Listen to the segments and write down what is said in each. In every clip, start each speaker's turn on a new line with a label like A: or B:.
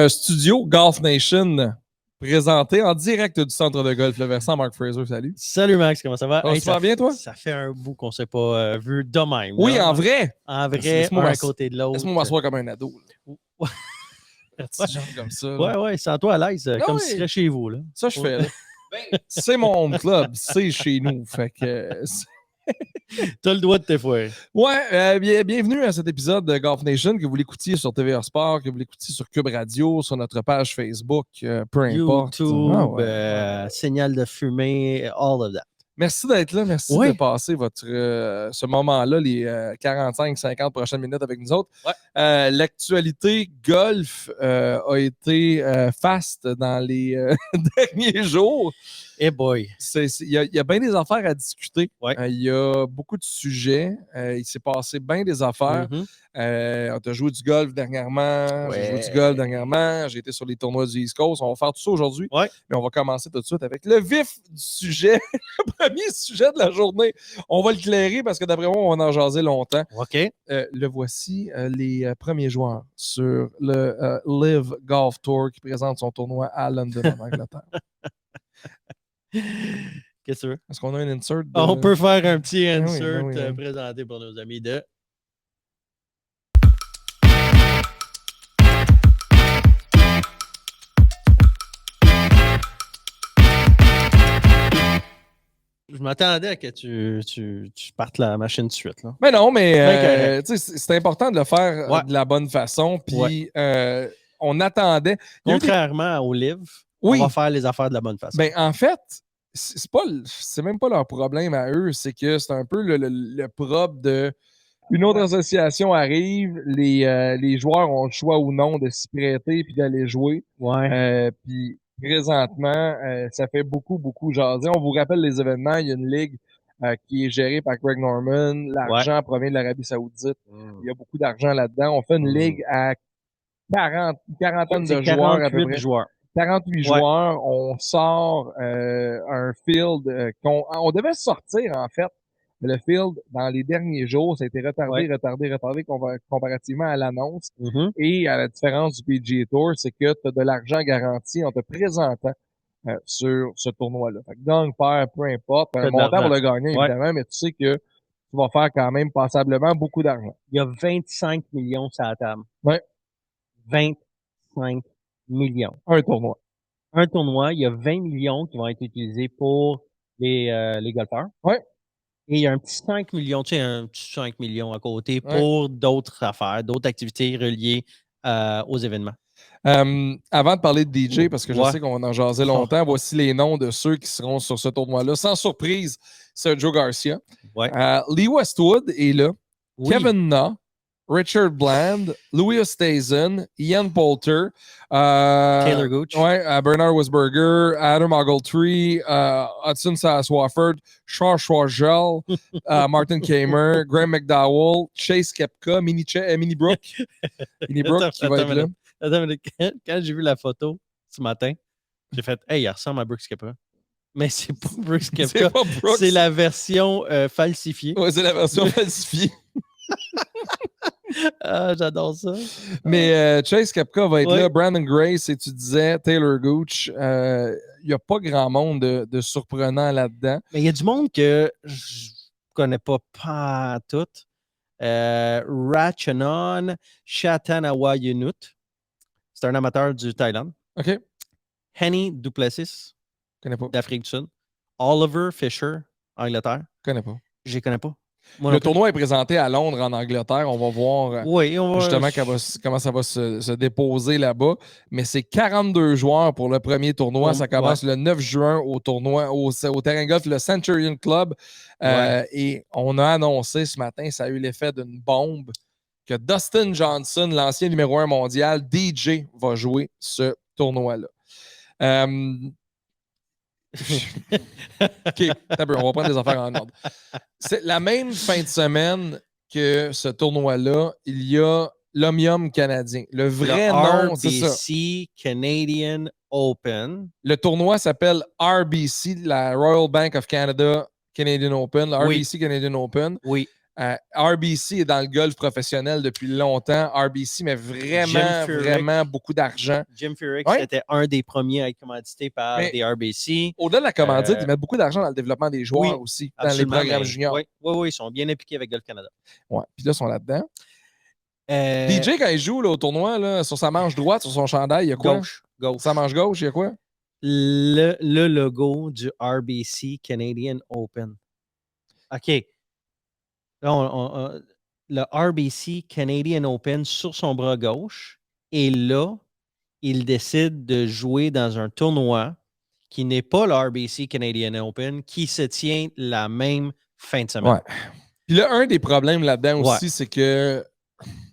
A: Studio Golf Nation, présenté en direct du centre de golf Le Versant. Marc Fraser, salut.
B: Salut Max, comment ça va?
A: Ça va super bien, toi?
B: Ça fait un bout qu'on ne s'est pas vu de même.
A: Oui,
B: là.
A: en vrai.
B: En vrai, un à côté de l'autre.
A: Laisse-moi m'asseoir comme un ado.
B: Ouais.
A: Petit genre comme ça.
B: Ouais, sens-toi à l'aise, comme si tu serais chez vous. Là.
A: Ça, je fais. Là. C'est mon home club, c'est chez nous. Fait que...
B: T'as le droit de t'effoirer.
A: Ouais, bienvenue à cet épisode de Golf Nation, que vous l'écoutiez sur TVA Sport, que vous l'écoutiez sur Cube Radio, sur notre page Facebook, peu importe.
B: YouTube, signal de fumée, all of that.
A: Merci d'être là. Merci de passer ce moment-là, les 45-50 prochaines minutes avec nous autres.
B: Ouais.
A: L'actualité golf a été faste dans les derniers jours.
B: Eh boy!
A: Il y a bien des affaires à discuter.
B: Ouais.
A: Il y a beaucoup de sujets. Il s'est passé bien des affaires. On a joué du golf dernièrement. J'ai joué du golf dernièrement. J'ai été sur les tournois du East Coast. On va faire tout ça aujourd'hui.
B: Ouais.
A: Mais on va commencer tout de suite avec le vif du sujet. Le premier sujet de la journée. On va le clairer parce que d'après moi, on va en jaser longtemps.
B: OK.
A: Le voici, les premiers joueurs sur le Live Golf Tour qui présente son tournoi à London, en Angleterre.
B: Qu'est-ce que tu veux?
A: Est-ce qu'on a un insert?
B: On peut faire un petit insert
A: oui.
B: présenté pour nos amis de... Je m'attendais à que tu partes la machine tout de suite. Là.
A: Mais non, mais c'est important de le faire de la bonne façon. Puis on attendait.
B: Contrairement au livre, on va faire les affaires de la bonne façon.
A: Ben, en fait, c'est même pas leur problème à eux. C'est que c'est un peu le propre de. Une autre association arrive, les joueurs ont le choix ou non de s'y prêter puis d'aller jouer. Puis présentement, ça fait beaucoup jaser. On vous rappelle les événements. Il y a une ligue qui est gérée par Greg Norman. L'argent provient de l'Arabie Saoudite. Il y a beaucoup d'argent là-dedans. On fait une ligue à quarantaine de joueurs à peu près. 48 joueurs. On sort un field on devait sortir, en fait. Le field, dans les derniers jours, ça a été retardé comparativement à l'annonce. Et à la différence du PGA Tour, c'est que tu as de l'argent garanti en te présentant sur ce tournoi-là. Fait que gagne, perd, peu importe. Un montant pour le gagner, évidemment, mais tu sais que tu vas faire quand même passablement beaucoup d'argent.
B: Il y a 25 millions sur la table.
A: Ouais.
B: 25 millions.
A: Un tournoi.
B: Un tournoi, il y a 20 millions qui vont être utilisés pour les golfeurs.
A: Ouais.
B: Et il y a un petit 5 millions, tu sais, un petit 5 millions à côté pour d'autres affaires, d'autres activités reliées aux événements.
A: Avant de parler de DJ, parce que je sais qu'on en jasait longtemps, voici les noms de ceux qui seront sur ce tournoi-là. Sans surprise, Sergio Garcia. Lee Westwood est là. Kevin Na. Richard Bland, Louis Oosthuizen, Ian Poulter,
B: Taylor Gooch,
A: Bernard Wisberger, Adam Ogletree, Hudson Swafford, Charles Schwargel, Martin Kamer, Graham McDowell, Chase Koepka, Mini Brook. Mini Brook qui va être là.
B: Attends, quand j'ai vu la photo ce matin, j'ai fait « Hey, il ressemble à Brooks Koepka ». Mais c'est pas Brooks Koepka, c'est la version falsifiée.
A: Oui, c'est la version falsifiée.
B: J'adore ça.
A: Mais Chase Koepka va être là. Brandon Grace, et tu disais Taylor Gooch. Il n'y a pas grand monde de surprenant là-dedans.
B: Mais il y a du monde que je connais pas tout. Ratchanon Chatanawayanut. C'est un amateur du Thaïlande.
A: OK.
B: Henny Duplessis.
A: Connais pas.
B: D'Afrique du Sud. Oliver Fisher, Angleterre.
A: Connais pas.
B: Je les connais pas.
A: Le tournoi est présenté à Londres, en Angleterre. On va voir justement comment ça va se déposer là-bas. Mais c'est 42 joueurs pour le premier tournoi. Ça commence le 9 juin au tournoi, au terrain golf, le Centurion Club. Et on a annoncé ce matin, ça a eu l'effet d'une bombe, que Dustin Johnson, l'ancien numéro 1 mondial, DJ, va jouer ce tournoi-là. OK, on va prendre les affaires en ordre. C'est la même fin de semaine que ce tournoi-là, il y a l'Omnium canadien. Le vrai nom, c'est ça.
B: RBC Canadian Open.
A: Le tournoi s'appelle RBC, la Royal Bank of Canada Canadian Open, le RBC Canadian Open.
B: Oui.
A: RBC est dans le golf professionnel depuis longtemps. RBC met vraiment beaucoup d'argent.
B: Jim Furyk, c'était un des premiers à être commandité par des RBC.
A: Au-delà de la commandite, ils mettent beaucoup d'argent dans le développement des joueurs aussi, dans les programmes juniors.
B: Oui, ils sont bien impliqués avec Golf Canada.
A: Ouais, puis là, ils sont là-dedans. DJ, quand il joue là, au tournoi, là, sur sa manche droite, sur son chandail, il y a quoi?
B: Gauche.
A: Sa manche gauche, il y a quoi?
B: Le logo du RBC Canadian Open. OK. Là, le RBC Canadian Open sur son bras gauche. Et là, il décide de jouer dans un tournoi qui n'est pas le RBC Canadian Open, qui se tient la même fin de semaine.
A: Ouais. Puis là, un des problèmes là-dedans aussi, c'est que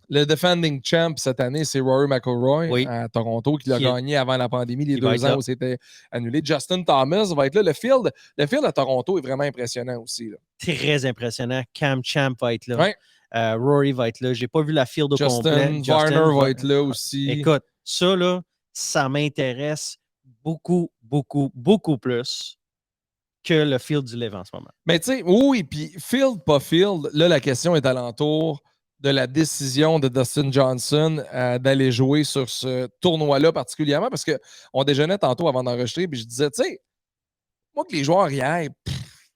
A: le defending champ cette année, c'est Rory McIlroy à Toronto, qui l'a gagné avant la pandémie, les 2 ans où c'était annulé. Justin Thomas va être là. Le field à Toronto est vraiment impressionnant aussi. Là.
B: Très impressionnant. Cam Champ va être là. Ouais. Rory va être là. J'ai pas vu la field au complet.
A: Justin Varner va être là aussi.
B: Écoute, ça, là, ça m'intéresse beaucoup plus que le field du Live en ce moment.
A: Mais tu sais, oui, puis field, pas field, là, la question est alentour de la décision de Dustin Johnson d'aller jouer sur ce tournoi-là particulièrement, parce qu'on déjeunait tantôt avant d'enregistrer, puis je disais, tu sais, moi que les joueurs y aillent,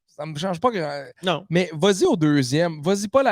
A: ça me change pas grand.
B: Non.
A: Mais vas-y au deuxième, vas-y pas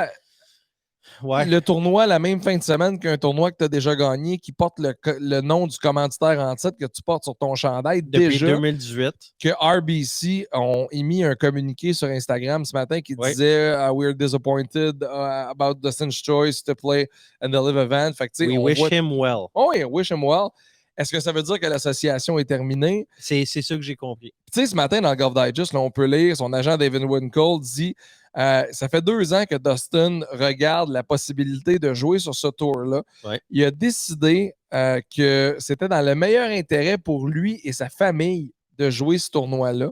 A: le tournoi la même fin de semaine qu'un tournoi que tu as déjà gagné qui porte le nom du commanditaire en titre que tu portes sur ton chandail.
B: Depuis
A: déjà
B: 2018.
A: Que RBC ont émis un communiqué sur Instagram ce matin qui disait We're disappointed about Dustin's choice to play in the live event. Fait que,
B: we wish him well.
A: Oh oui, wish him well. Est-ce que ça veut dire que l'association est terminée?
B: C'est ça que j'ai compris.
A: Tu sais, ce matin, dans le Golf Digest, là, on peut lire, son agent David Winkle dit ça fait 2 ans que Dustin regarde la possibilité de jouer sur ce tour-là.
B: Ouais.
A: Il a décidé que c'était dans le meilleur intérêt pour lui et sa famille de jouer ce tournoi-là.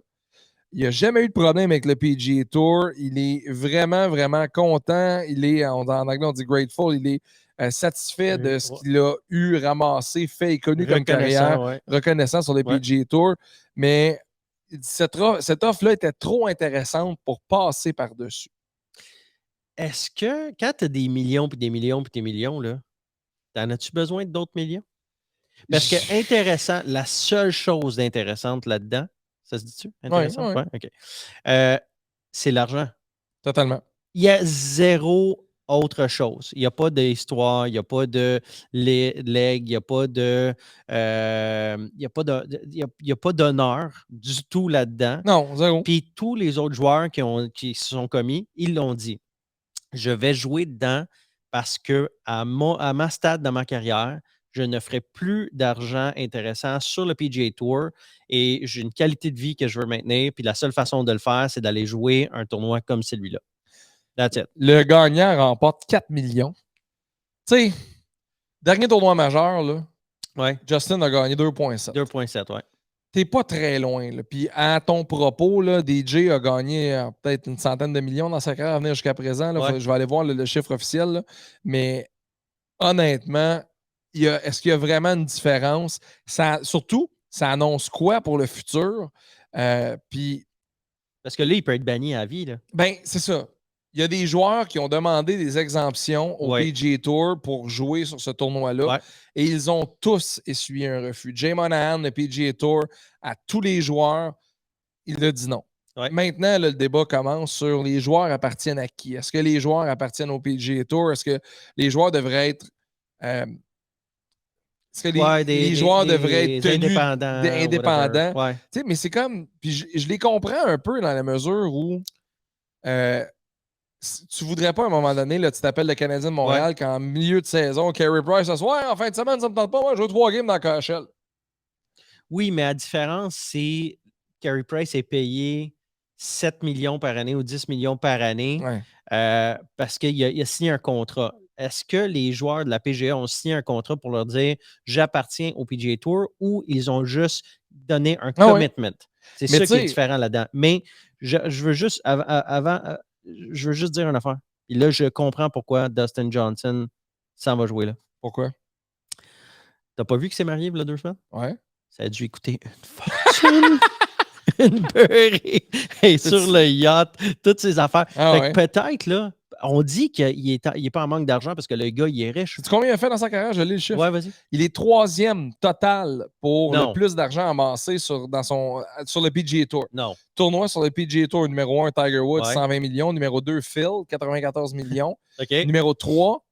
A: Il n'a jamais eu de problème avec le PGA Tour. Il est vraiment, vraiment content. Il est, en anglais, on dit grateful. Il est satisfait de ce qu'il a eu, ramassé, fait et connu comme carrière, reconnaissant sur le PGA Tour. Mais cette offre-là était trop intéressante pour passer par-dessus.
B: Est-ce que quand tu as des millions, puis des millions, puis des millions, là, t'en as-tu besoin d'autres millions? Parce que intéressant, la seule chose d'intéressante là-dedans, ça se dit-tu? Intéressant?
A: Oui.
B: OK. C'est l'argent.
A: Totalement.
B: Il y a zéro autre chose. Il n'y a pas d'histoire, il n'y a pas de legs, il n'y a pas de. Il y a pas d'honneur du tout là-dedans.
A: Non, zéro.
B: Puis tous les autres joueurs qui se sont commis, ils l'ont dit. Je vais jouer dedans parce que à ma stade dans ma carrière, je ne ferai plus d'argent intéressant sur le PGA Tour et j'ai une qualité de vie que je veux maintenir. Puis la seule façon de le faire, c'est d'aller jouer un tournoi comme celui-là. That's it.
A: Le gagnant remporte 4 millions. Tu sais, dernier tournoi majeur, là, Justin a gagné 2,7.
B: 2,7, ouais.
A: T'es pas très loin. Là. Puis à ton propos, là, DJ a gagné peut-être une centaine de millions dans sa carrière à venir jusqu'à présent. Là. Je vais aller voir le chiffre officiel. Là. Mais honnêtement, est-ce qu'il y a vraiment une différence? Surtout, ça annonce quoi pour le futur? Puis
B: parce que là, il peut être banni à vie. Là.
A: Ben, c'est ça. Il y a des joueurs qui ont demandé des exemptions au PGA Tour pour jouer sur ce tournoi-là et ils ont tous essuyé un refus. Jay Monahan, le PGA Tour, à tous les joueurs, il a dit non. Maintenant, là, le débat commence sur les joueurs appartiennent à qui? Est-ce que les joueurs appartiennent au PGA Tour? Est-ce que les joueurs devraient être... est-ce que les joueurs devraient être tenus indépendants? Mais c'est comme... Puis je les comprends un peu dans la mesure où... tu voudrais pas à un moment donné, là, tu t'appelles le Canadien de Montréal qu'en milieu de saison, Carey Price, ça soit en fin de semaine, ça me tente pas, moi, je joue 3 games dans la KHL.
B: Oui, mais la différence, c'est Carey Price est payé 7 millions par année ou 10 millions par année parce qu'il a signé un contrat. Est-ce que les joueurs de la PGA ont signé un contrat pour leur dire j'appartiens au PGA Tour ou ils ont juste donné un commitment? C'est ça qui est différent là-dedans. Mais je veux juste je veux juste dire une affaire. Et là, je comprends pourquoi Dustin Johnson s'en va jouer là.
A: Pourquoi?
B: T'as pas vu qu'il s'est marié il y a 2 semaines?
A: Ouais.
B: Ça a dû coûter une fortune. Une beurrée. Et sur le yacht, toutes ces affaires. Peut-être, là, On dit qu'il est pas en manque d'argent parce que le gars, il est riche.
A: Sais-tu combien il a fait dans sa carrière? Je lis le chiffre.
B: Ouais, vas-y.
A: Il est 3e total pour
B: Non.
A: le plus d'argent amassé sur le PGA Tour.
B: Non.
A: Tournoi sur le PGA Tour, numéro 1, Tiger Woods,
B: Ouais.
A: 120 millions. Numéro 2, Phil, 94 millions.
B: OK.
A: Numéro 3,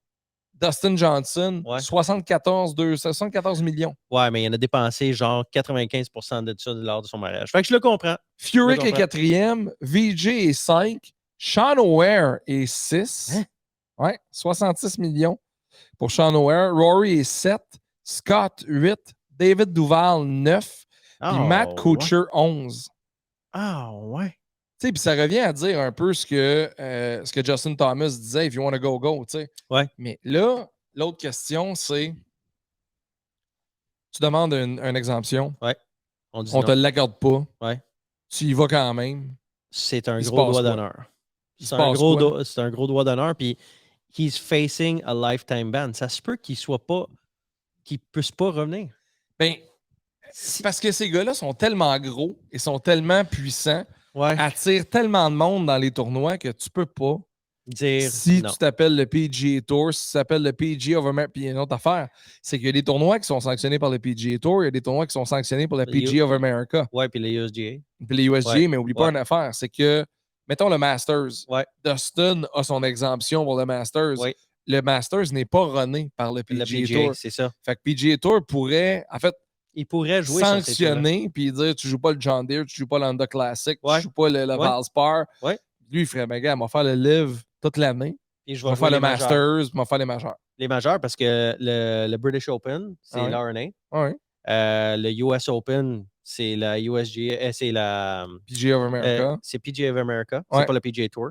A: Dustin Johnson,
B: Ouais.
A: 74 millions.
B: Ouais, mais il en a dépensé genre 95% de ça lors de son mariage. Fait que je le comprends.
A: Furyk est 4e, VJ est 5, Sean O'Haire est 6.
B: Hein?
A: Ouais, 66 millions pour Sean O'Haire. Rory est 7, Scott 8, David Duval 9, puis Matt Kuchar
B: ouais.
A: 11.
B: Ah, ouais.
A: Tu sais, puis ça revient à dire un peu ce que Justin Thomas disait, if you want to go, go, tu sais.
B: Ouais.
A: Mais là, l'autre question, c'est tu demandes une exemption.
B: Ouais. On
A: te l'accorde pas.
B: Ouais.
A: Tu y vas quand même.
B: C'est un gros doigt d'honneur. C'est un gros doigt d'honneur, puis he's facing a lifetime ban. Ça se peut qu'il puisse pas revenir.
A: Ben, parce que ces gars-là sont tellement gros et sont tellement puissants, attirent tellement de monde dans les tournois que tu peux pas dire si tu t'appelles le PGA Tour, si tu t'appelles le PGA of America. Puis il y a une autre affaire, c'est qu'il y a des tournois qui sont sanctionnés par le PGA Tour, il y a des tournois qui sont sanctionnés par le PGA of America.
B: Ouais, puis les USGA.
A: Puis les USGA, mais oublie pas une affaire, c'est que, mettons le Masters, Dustin a son exemption pour le Masters. Le Masters n'est pas runné par le PGA Tour.
B: C'est ça.
A: Fait que PGA Tour pourrait, en fait,
B: il pourrait jouer
A: sanctionner puis dire tu joues pas le John Deere, tu joues pas l'Honda Classic, tu joues pas le Valspar. Lui, il ferait, mais gars, il va faire le Live toute l'année. Je vais faire le Masters, je vais faire les majeurs.
B: Les majeurs, parce que le British Open, c'est l'RNA. Le US Open, c'est la USGA, c'est la
A: PGA of America.
B: C'est PGA of America. C'est pas le PGA Tour.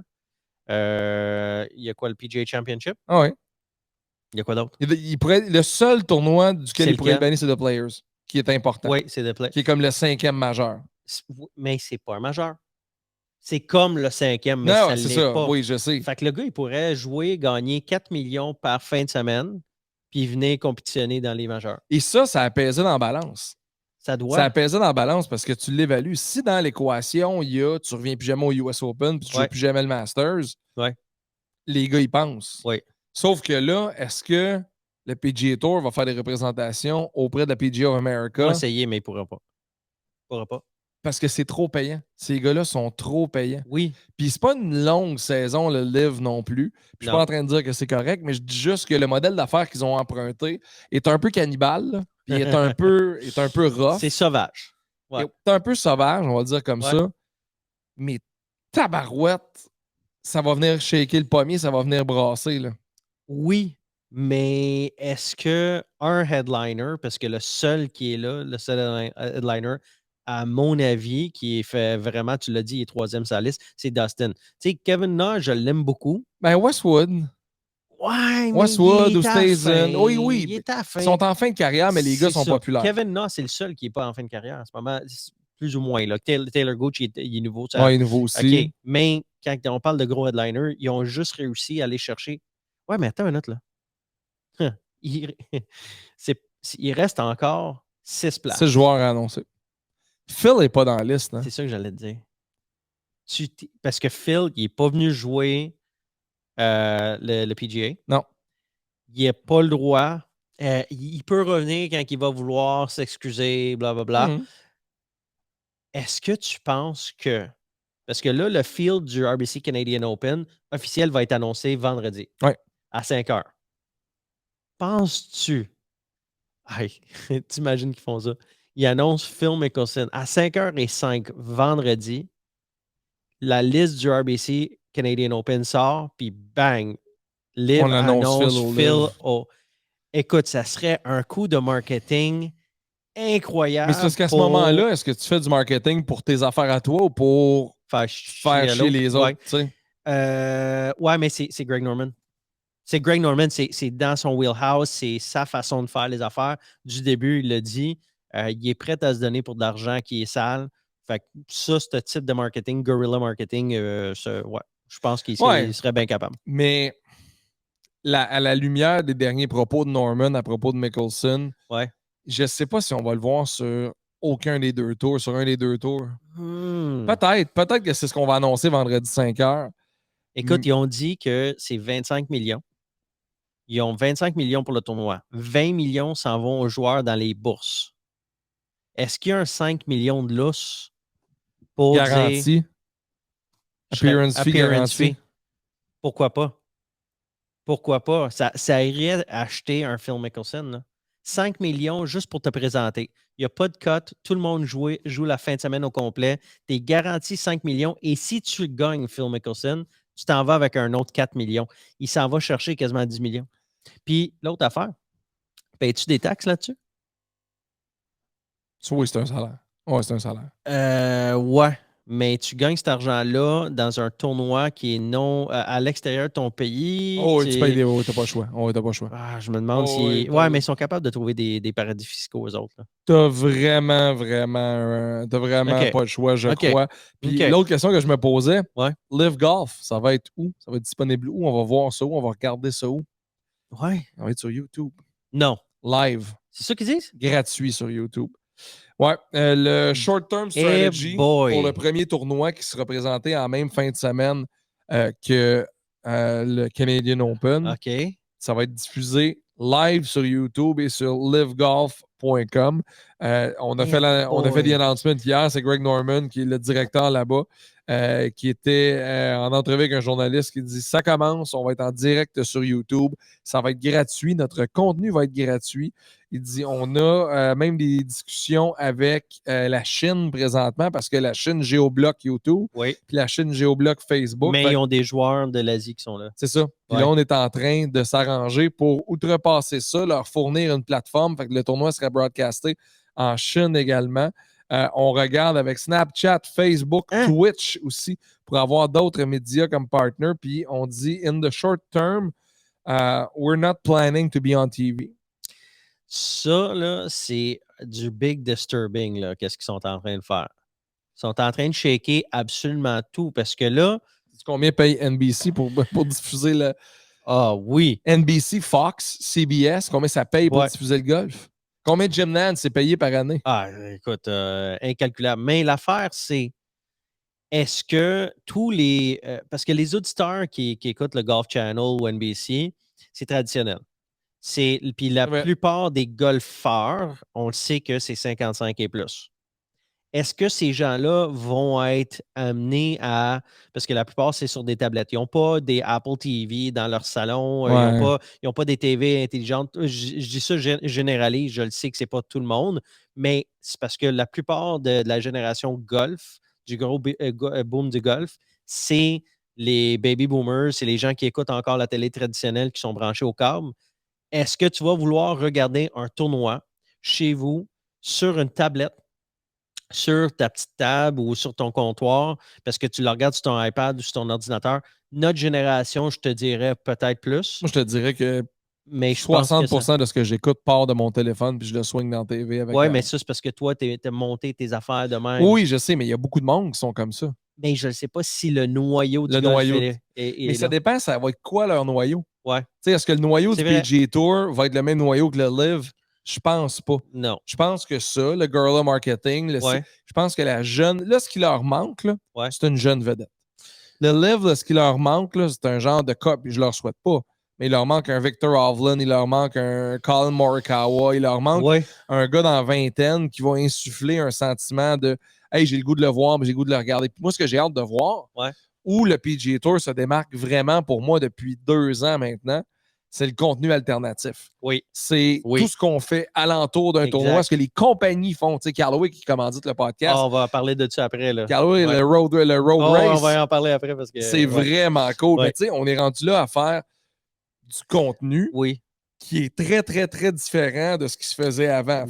B: Il y a quoi, le PGA Championship?
A: Il
B: y a quoi d'autre?
A: Le seul tournoi duquel il pourrait gagner, c'est The Players, qui est important.
B: Oui, c'est The Players.
A: Qui est comme le 5e majeur.
B: Mais c'est pas un majeur. C'est comme le 5e, mais
A: non,
B: ça l'est
A: ça.
B: pas.
A: Oui, je sais.
B: Fait que le gars, il pourrait jouer, gagner 4 millions par fin de semaine, puis venir compétitionner dans les majeurs.
A: Et ça apaisait dans la balance.
B: Ça
A: apaisait dans la balance parce que tu l'évalues. Si dans l'équation, il y a tu reviens plus jamais au US Open, puis tu joues plus jamais le Masters, les gars, ils pensent. Sauf que là, est-ce que le PGA Tour va faire des représentations auprès de la PGA of America?
B: Il va essayer, mais il ne pourra pas.
A: Parce que c'est trop payant. Ces gars-là sont trop payants.
B: Oui.
A: Puis c'est pas une longue saison, le Live non plus. Puis je suis pas en train de dire que c'est correct, mais je dis juste que le modèle d'affaires qu'ils ont emprunté est un peu cannibale, là, puis est un peu rough.
B: C'est sauvage.
A: Ouais. C'est un peu sauvage, on va dire comme ça. Mais tabarouette, ça va venir shaker le pommier, ça va venir brasser. Là.
B: Oui, mais est-ce qu'un headliner, parce que le seul qui est là, le seul headliner, à mon avis, qui fait vraiment, tu l'as dit, il est 3e sur la liste, c'est Dustin. Tu sais, Kevin Na, je l'aime beaucoup.
A: Ben, Westwood.
B: Ouais,
A: Westwood ou Stazen.
B: Oui. Il est à fin.
A: Ils sont en fin de carrière, mais les gars sont populaires.
B: Kevin Na, c'est le seul qui n'est pas en fin de carrière en ce moment, plus ou moins. Là. Taylor Gooch, il est nouveau.
A: Oui, il est nouveau aussi.
B: OK, mais quand on parle de gros headliners, ils ont juste réussi à aller chercher. Ouais, mais attends une minute, là. Il reste encore 6 places.
A: 6 joueurs à annoncer. Phil n'est pas dans la liste. Hein?
B: C'est ça que j'allais te dire. Parce que Phil, il n'est pas venu jouer le PGA.
A: Non.
B: Il n'a pas le droit. Il peut revenir quand il va vouloir s'excuser, blablabla. Mm-hmm. Est-ce que tu penses que... Parce que là, le field du RBC Canadian Open officiel va être annoncé vendredi à 5 heures. Penses-tu... T'imagines qu'ils font ça. Ils annoncent Phil Mickelson à 5h05 vendredi. La liste du RBC Canadian Open sort, puis bang, Liv annonce Phil au... Écoute, ça serait un coup de marketing incroyable.
A: Mais c'est parce qu'à ce moment-là, est-ce que tu fais du marketing pour tes affaires à toi ou pour faire chier les autres?
B: Ouais, mais c'est Greg Norman. C'est Greg Norman, c'est dans son wheelhouse, c'est sa façon de faire les affaires. Du début, il l'a dit, il est prêt à se donner pour de l'argent qui est sale. Fait que ça, ce type de marketing, guerrilla marketing, je pense qu'il serait bien capable.
A: Mais à la lumière des derniers propos de Norman à propos de Mickelson, je ne sais pas si on va le voir sur aucun des deux tours, sur un des deux tours. Peut-être que c'est ce qu'on va annoncer vendredi 5h.
B: Écoute, ils ont dit que c'est 25 millions. Ils ont 25 millions pour le tournoi. 20 millions s'en vont aux joueurs dans les bourses. Est-ce qu'il y a un 5 millions de lousse pour
A: garantie.
B: dire...
A: Appearance fee garantie.
B: Pourquoi pas? Pourquoi pas? Ça irait acheter un Phil Mickelson. Là. 5 millions juste pour te présenter. Il n'y a pas de cote. Tout le monde joue la fin de semaine au complet. Tu es garanti 5 millions. Et si tu gagnes Phil Mickelson, tu t'en vas avec un autre 4 millions. Il s'en va chercher quasiment 10 millions. Puis l'autre affaire, payes-tu des taxes là-dessus?
A: Oui, c'est un salaire. Oui, c'est un salaire.
B: Ouais. Mais tu gagnes cet argent-là dans un tournoi qui est non à l'extérieur de ton pays.
A: Oh, tu payes des. Oh, t'as pas le choix. Oh, t'as pas le choix.
B: Je me demande si. Ouais, mais ils sont capables de trouver des paradis fiscaux aux autres. Là.
A: T'as vraiment pas le choix, je crois. Puis l'autre question que je me posais, Live Golf, ça va être où? Ça va être disponible où? On va voir ça où? On va regarder ça où?
B: Ouais.
A: Ça va être sur YouTube.
B: Non.
A: Live.
B: C'est ça qu'ils disent?
A: Gratuit sur YouTube. Ouais, le Short-Term Strategy pour le premier tournoi qui sera présenté en même fin de semaine que le Canadian Open.
B: OK.
A: Ça va être diffusé live sur YouTube et sur livegolf.com. On a fait des announcements hier. C'est Greg Norman qui est le directeur là-bas, qui était en entrevue avec un journaliste qui dit « Ça commence, on va être en direct sur YouTube. Ça va être gratuit. Notre contenu va être gratuit. » Il dit « On a même des discussions avec la Chine présentement parce que la Chine géobloque YouTube, puis la Chine géobloque Facebook. »
B: Mais ils ont des joueurs de l'Asie qui sont là.
A: C'est ça. Puis là, on est en train de s'arranger pour outrepasser ça, leur fournir une plateforme. Fait que le tournoi serait broadcasté en Chine également. On regarde avec Snapchat, Facebook, Twitch aussi pour avoir d'autres médias comme partner. Puis on dit, in the short term, we're not planning to be on TV.
B: Ça, là, c'est du big disturbing, là, qu'est-ce qu'ils sont en train de faire. Ils sont en train de shaker absolument tout parce que là...
A: Combien paye NBC pour diffuser le...
B: Ah oui.
A: NBC, Fox, CBS, combien ça paye pour diffuser le golf? Combien de Jim Nantz s'est payé par année?
B: Écoute, incalculable. Mais l'affaire, c'est est-ce que tous les... parce que les auditeurs qui écoutent le Golf Channel ou NBC, c'est traditionnel. Puis la plupart des golfeurs, on le sait que c'est 55 et plus. Est-ce que ces gens-là vont être amenés à... Parce que la plupart, c'est sur des tablettes. Ils n'ont pas des Apple TV dans leur salon. Ils n'ont pas des TV intelligentes. Je dis ça, je généralise. Je le sais que ce n'est pas tout le monde. Mais c'est parce que la plupart de la génération golf, du gros boom du golf, c'est les baby boomers, c'est les gens qui écoutent encore la télé traditionnelle, qui sont branchés au câble. Est-ce que tu vas vouloir regarder un tournoi chez vous sur une tablette, sur ta petite table ou sur ton comptoir, parce que tu le regardes sur ton iPad ou sur ton ordinateur? Notre génération, je te dirais peut-être plus.
A: Moi, je te dirais que
B: 60%
A: de ce que j'écoute part de mon téléphone puis je le swing dans la TV avec.
B: Oui, mais ça, c'est parce que toi, tu as monté tes affaires de même.
A: Oui, je sais, mais il y a beaucoup de monde qui sont comme ça.
B: Mais je ne sais pas si le noyau du
A: golf
B: est
A: mais ça dépend, ça va être quoi leur noyau?
B: Ouais.
A: Est-ce que le noyau du PGA Tour va être le même noyau que le Live? Je pense pas.
B: Non.
A: Je pense que ça, le guerrilla marketing, je pense que la jeune... Là, ce qui leur manque, c'est une jeune vedette. Le Live, là, ce qui leur manque, c'est un genre de cop, je leur souhaite pas. Mais il leur manque un Victor Hovland, il leur manque un Colin Morikawa, il leur manque un gars dans la vingtaine qui va insuffler un sentiment de « Hey, j'ai le goût de le voir, mais j'ai le goût de le regarder. » Puis moi, ce que j'ai hâte de voir, où le PGA Tour se démarque vraiment pour moi depuis 2 ans maintenant, c'est le contenu alternatif.
B: Oui.
A: C'est tout ce qu'on fait alentour d'un tournoi, ce que les compagnies font. Tu sais, Callaway qui commandite le podcast.
B: On va parler de ça après. Là.
A: Callaway, le road race.
B: On va en parler après parce que
A: c'est vraiment cool. Mais tu sais, on est rendu là à faire du contenu qui est très, très, très différent de ce qui se faisait avant.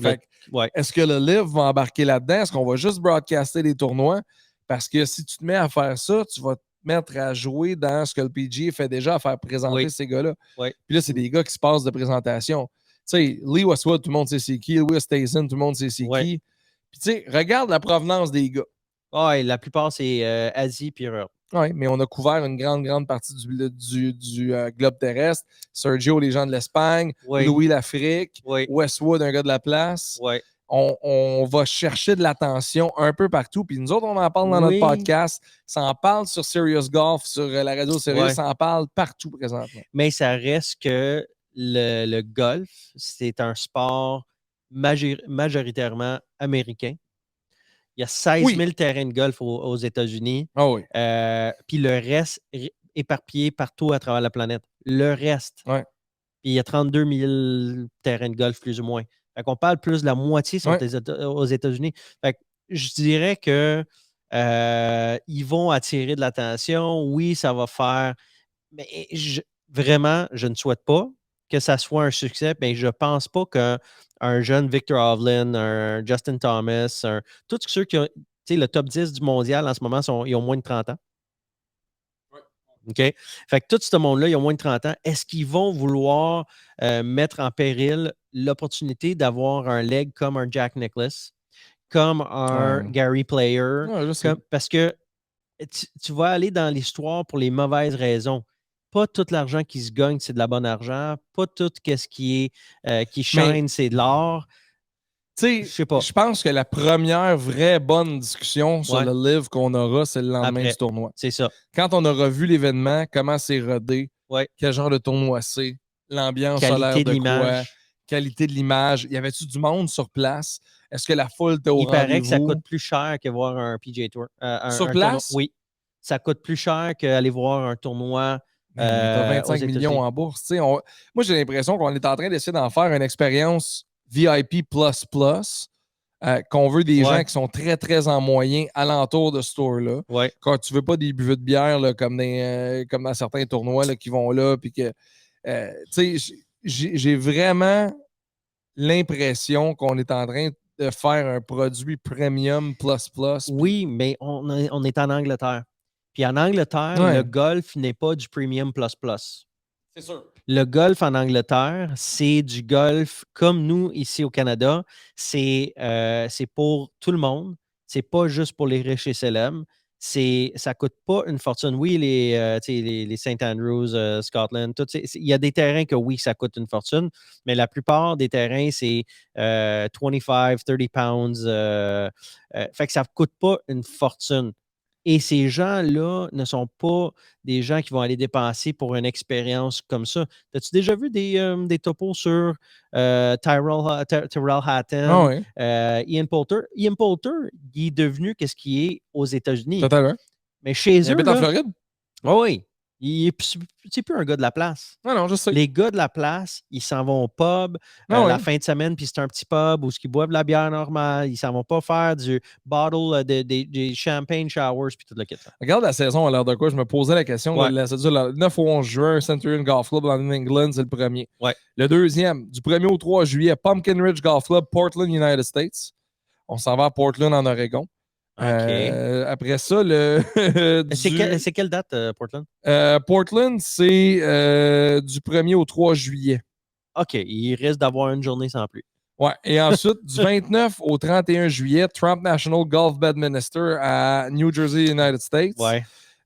A: Est-ce que le Live va embarquer là-dedans? Est-ce qu'on va juste broadcaster les tournois? Parce que si tu te mets à faire ça, tu vas te mettre à jouer dans ce que le PGA fait déjà, à faire présenter ces gars-là. Puis là, c'est des gars qui se passent de présentation. Tu sais, Lee Westwood, tout le monde sait c'est qui. Louis Oosthuizen, tout le monde sait c'est qui. Puis tu sais, regarde la provenance des gars.
B: La plupart, c'est Asie puis Europe.
A: Oui, mais on a couvert une grande partie du globe terrestre. Sergio, les gens de l'Espagne. Louis, l'Afrique. Westwood, un gars de la place. on va chercher de l'attention un peu partout. Puis nous autres, on en parle dans notre podcast. Ça en parle sur Serious Golf, sur la radio Serious. Ça en parle partout présentement.
B: Mais ça reste que le golf, c'est un sport majoritairement américain. Il y a 16 000 terrains de golf aux États-Unis.
A: Oh oui.
B: Puis le reste éparpillé partout à travers la planète. Le reste.
A: Ouais.
B: Puis il y a 32 000 terrains de golf, plus ou moins. Fait qu'on parle plus de la moitié sont aux États-Unis. Fait que je dirais que ils vont attirer de l'attention. Oui, ça va faire... Mais vraiment, je ne souhaite pas que ça soit un succès. Mais je ne pense pas qu'un jeune Victor Hovland, un Justin Thomas, tous ceux qui ont... Tu sais, le top 10 du mondial en ce moment, ils ont moins de 30 ans. OK? Fait que tout ce monde-là, ils ont moins de 30 ans. Est-ce qu'ils vont vouloir mettre en péril l'opportunité d'avoir un leg comme un Jack Nicklaus, comme un Gary Player? Parce que tu vas aller dans l'histoire pour les mauvaises raisons. Pas tout l'argent qui se gagne, c'est de la bonne argent. Pas tout ce qui shine, c'est de l'or.
A: Tu sais, je pense que la première vraie bonne discussion sur le live qu'on aura, c'est le lendemain du tournoi.
B: C'est ça.
A: Quand on aura vu l'événement, comment c'est rodé, quel genre de tournoi c'est, l'ambiance solaire de quoi, qualité de l'image. Y avait-tu du monde sur place? Est-ce que la foule était au rendez-vous?
B: Il paraît que ça coûte plus cher que voir un PGA Tour.
A: Sur place?
B: Oui. Ça coûte plus cher qu'aller voir un tournoi.
A: T'as 25 millions en bourse. Moi, j'ai l'impression qu'on est en train d'essayer d'en faire une expérience VIP++, qu'on veut des gens qui sont très, très en moyen alentour de ce tour-là. Quand tu veux pas des buveux de bière là, comme dans certains tournois là, qui vont là. Puis que, j'ai vraiment l'impression qu'on est en train de faire un produit premium plus.
B: Oui, mais on est en Angleterre. Puis en Angleterre, le golf n'est pas du premium plus.
A: C'est sûr.
B: Le golf en Angleterre, c'est du golf comme nous ici au Canada. C'est pour tout le monde. C'est pas juste pour les riches et célèbres. Ça coûte pas une fortune. Oui, les St. Andrews, Scotland, il y a des terrains que oui, ça coûte une fortune, mais la plupart des terrains, c'est 25, 30 pounds. Fait que ça ne coûte pas une fortune. Et ces gens-là ne sont pas des gens qui vont aller dépenser pour une expérience comme ça. As-tu déjà vu des topos sur Tyrrell Hatton, Ian Poulter? Ian Poulter, il est devenu qu'est-ce qu'il est aux États-Unis.
A: Totalement.
B: Mais chez eux.
A: Il habite en Floride?
B: Oui. C'est plus un gars de la place.
A: Non, je sais.
B: Les gars de la place, ils s'en vont au pub la fin de semaine, puis c'est un petit pub où ils boivent de la bière normale. Ils s'en vont pas faire du bottle, des champagne showers, puis tout le kit.
A: Regarde la saison à l'heure de quoi. Je me posais la question. Le 9 au 11 juin, Centurion Golf Club en New England, c'est le premier. Le deuxième, du 1er au 3 juillet, Pumpkin Ridge Golf Club, Portland, United States. On s'en va à Portland, en Oregon. Après ça,
B: c'est quelle date, Portland?
A: Portland, c'est du 1er au 3 juillet.
B: OK, il risque d'avoir une journée sans pluie.
A: Ouais, et ensuite, du 29 au 31 juillet, Trump National Golf Bedminster à New Jersey, United States.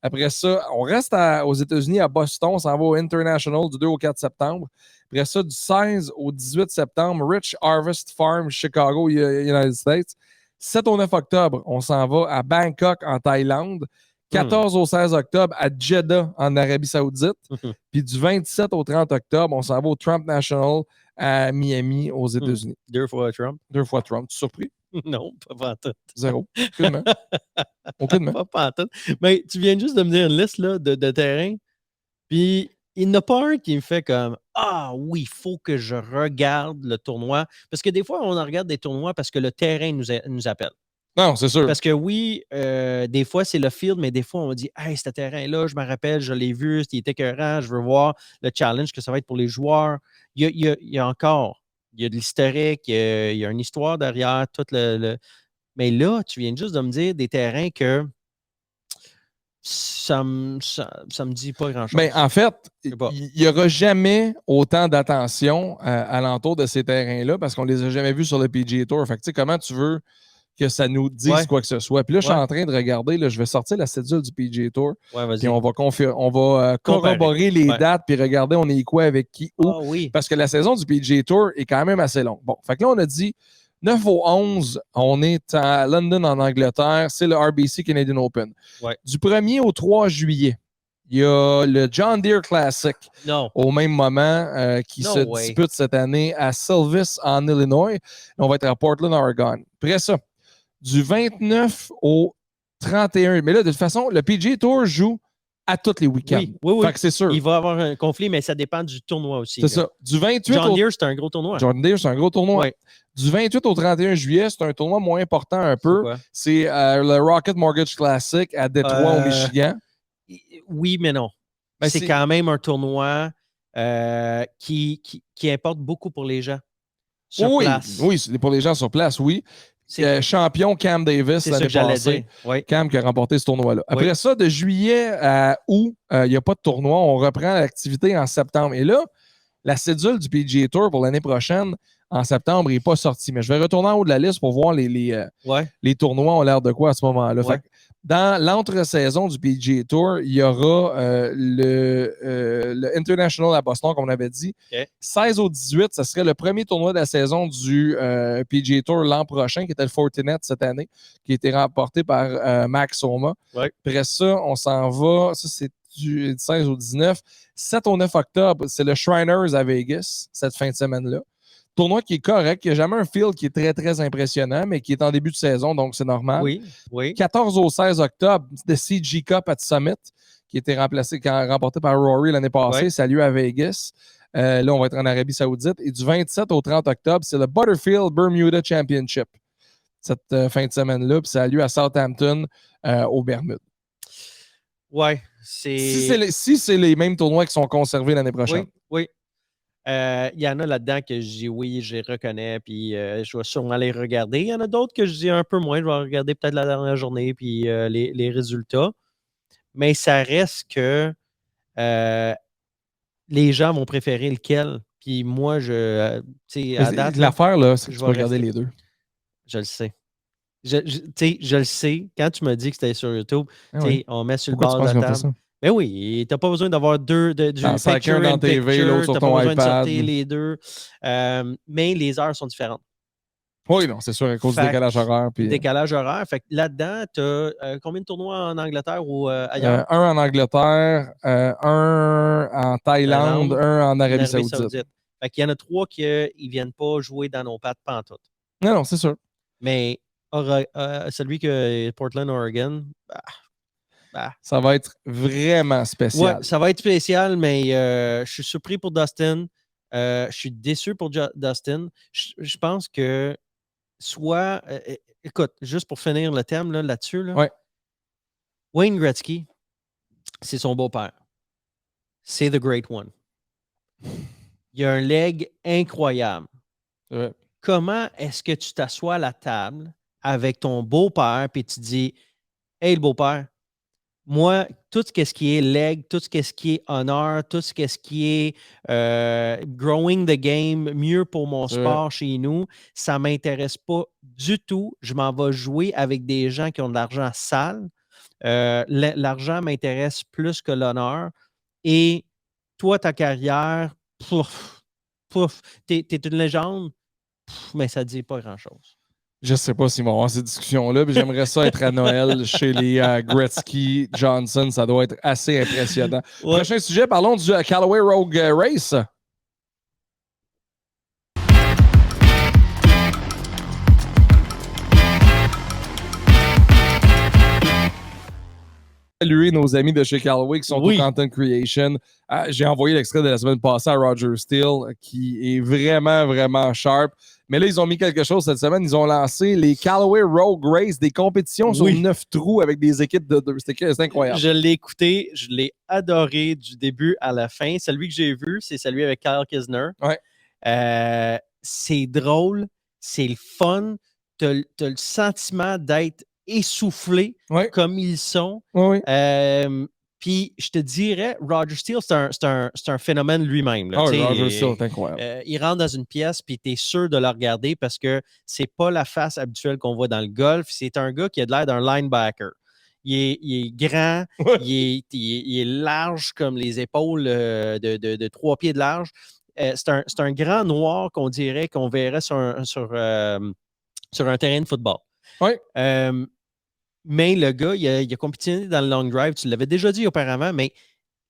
A: Après ça, on reste aux États-Unis, à Boston. On s'en va au International du 2 au 4 septembre. Après ça, du 16 au 18 septembre, Rich Harvest Farm, Chicago, United States. 7 au 9 octobre, on s'en va à Bangkok, en Thaïlande. 14 au 16 octobre, à Jeddah, en Arabie Saoudite. Puis du 27 au 30 octobre, on s'en va au Trump National à Miami, aux États-Unis.
B: 2 fois Trump.
A: 2 fois Trump. Tu es surpris?
B: Non, pas tout.
A: Zéro. Aucunement.
B: Pas tout. Mais tu viens juste de me dire une liste là, de terrains. Puis il n'y en a pas un qui me fait comme ah oui, il faut que je regarde le tournoi. Parce que des fois, on regarde des tournois parce que le terrain nous appelle.
A: Non, c'est sûr.
B: Parce que oui, des fois, c'est le field, mais des fois, on dit hey, ce terrain-là, je me rappelle, je l'ai vu, il était écœurant, je veux voir le challenge que ça va être pour les joueurs. Il y a encore, il y a de l'historique, il y a une histoire derrière tout le. Mais là, tu viens juste de me dire des terrains que ça me dit pas grand-chose.
A: Mais en fait, il n'y aura jamais autant d'attention alentour de ces terrains-là parce qu'on ne les a jamais vus sur le PGA Tour. Fait que, tu sais, comment tu veux que ça nous dise quoi que ce soit? Puis là, je suis en train de regarder, là, je vais sortir la cédule du PGA Tour. Puis on va corroborer les dates puis regarder on est quoi avec qui, où. Parce que la saison du PGA Tour est quand même assez longue. Bon, fait que là, on a dit 9 au 11, on est à London, en Angleterre. C'est le RBC Canadian Open.
B: Ouais.
A: Du 1er au 3 juillet, il y a le John Deere Classic au même moment qui se dispute cette année à Silvis, en Illinois. On va être à Portland, Oregon. Après ça, du 29 au 31. Mais là, de toute façon, le PGA Tour joue à tous les week-ends.
B: Oui.
A: Fait que c'est sûr.
B: Il va y avoir un conflit, mais ça dépend du tournoi aussi.
A: C'est ça. Du 28
B: John Deere, c'est un gros tournoi.
A: John Deere, c'est un gros tournoi.
B: Ouais.
A: Du 28 au 31 juillet, c'est un tournoi moins important un peu. C'est le Rocket Mortgage Classic à Détroit, au Michigan.
B: Oui, mais non. Ben, c'est quand même un tournoi qui importe beaucoup pour les gens sur place.
A: Oui, c'est pour les gens sur place, oui. Champion Cam Davis l'année passée. Cam qui a remporté ce tournoi-là. Après ça, de juillet à août, il n'y a pas de tournoi. On reprend l'activité en septembre. Et là, la cédule du PGA Tour pour l'année prochaine, en septembre, n'est pas sortie. Mais je vais retourner en haut de la liste pour voir les tournois ont l'air de quoi à ce moment-là. Fait que dans l'entre-saison du PGA Tour, il y aura le International à Boston, comme on avait dit. 16 au 18, ce serait le premier tournoi de la saison du PGA Tour l'an prochain, qui était le Fortinet cette année, qui a été remporté par Max Homa. Après ça, on s'en va. Ça, c'est du 16 au 19. 7 au 9 octobre, c'est le Shriners à Vegas, cette fin de semaine-là. Tournoi qui est correct. Il n'y a jamais un field qui est très, très impressionnant, mais qui est en début de saison, donc c'est normal.
B: Oui.
A: 14 au 16 octobre, le CG Cup at Summit, qui a été remporté par Rory l'année passée. Ça a lieu à Vegas. Là, on va être en Arabie Saoudite. Et du 27 au 30 octobre, c'est le Butterfield Bermuda Championship, cette fin de semaine-là. Puis ça a lieu à Southampton, aux Bermudes.
B: Ouais,
A: si c'est les mêmes tournois qui sont conservés l'année prochaine.
B: Oui. Il y en a là-dedans que je reconnais, puis je vais sûrement les regarder. Il y en a d'autres que je dis un peu moins. Je vais regarder peut-être la dernière journée, puis les résultats. Mais ça reste que les gens vont préférer lequel. Puis moi, à date,
A: l'affaire, là, c'est que tu vas regarder les deux.
B: Je le sais. Je le sais. Quand tu m'as dit que c'était sur YouTube, on met sur le bord de la table. Mais oui, tu n'as pas besoin d'avoir du
A: picture dans TV, l'autre sur ton iPad.
B: Tu n'as pas besoin de sortir les deux. Mais les heures sont différentes.
A: Oui, non, c'est sûr, à cause du décalage horaire. Puis...
B: Décalage horaire. Fait que là-dedans, tu as combien de tournois en Angleterre ou ailleurs?
A: Un en Angleterre, un en Thaïlande, un en Arabie Saoudite.
B: Fait qu'il y en a 3 qui ne viennent pas jouer dans nos pattes pantoute.
A: Non, c'est sûr.
B: Mais celui que Portland, Oregon,
A: ça va être vraiment spécial.
B: Ouais, ça va être spécial, mais je suis surpris pour Dustin. Je suis déçu pour Dustin. Je pense que écoute, juste pour finir le thème là-dessus, Wayne Gretzky, c'est son beau-père. C'est The Great One. Il a un leg incroyable.
A: Ouais.
B: Comment est-ce que tu t'assois à la table avec ton beau-père et tu dis « Hey, le beau-père, moi, tout ce qui est leg, tout ce qui est honneur, tout ce qui est growing the game, mieux pour mon sport chez nous, ça ne m'intéresse pas du tout. Je m'en vais jouer avec des gens qui ont de l'argent sale. L'argent m'intéresse plus que l'honneur. Et toi, ta carrière, t'es une légende, mais ça ne dit pas grand-chose. »
A: Je ne sais pas s'ils vont avoir ces discussions-là, mais j'aimerais ça être à Noël chez les Gretzky Johnson. Ça doit être assez impressionnant. Ouais. Prochain sujet, parlons du Callaway Rogue Race. Saluer nos amis de chez Callaway qui sont au Content Creation. J'ai envoyé l'extrait de la semaine passée à Roger Steele qui est vraiment, vraiment sharp. Mais là, ils ont mis quelque chose cette semaine. Ils ont lancé les Callaway Rogue Race, des compétitions sur 9 trous avec des équipes de 2. C'est incroyable.
B: Je l'ai écouté, je l'ai adoré du début à la fin. Celui que j'ai vu, c'est celui avec Kyle Kisner.
A: Ouais.
B: C'est drôle, c'est le fun. Tu as le sentiment d'être essoufflés comme ils sont. Puis, je te dirais, Roger Steele, c'est un phénomène lui-même.
A: Roger Steele, c'est incroyable.
B: Il rentre dans une pièce, puis tu es sûr de le regarder parce que c'est pas la face habituelle qu'on voit dans le golf. C'est un gars qui a de l'air d'un linebacker. Il est grand, il est large comme les épaules de 3 pieds de large. C'est un grand noir qu'on dirait qu'on verrait sur sur un terrain de football.
A: Oui.
B: Mais le gars, il a compétitionné dans le long drive. Tu l'avais déjà dit auparavant, mais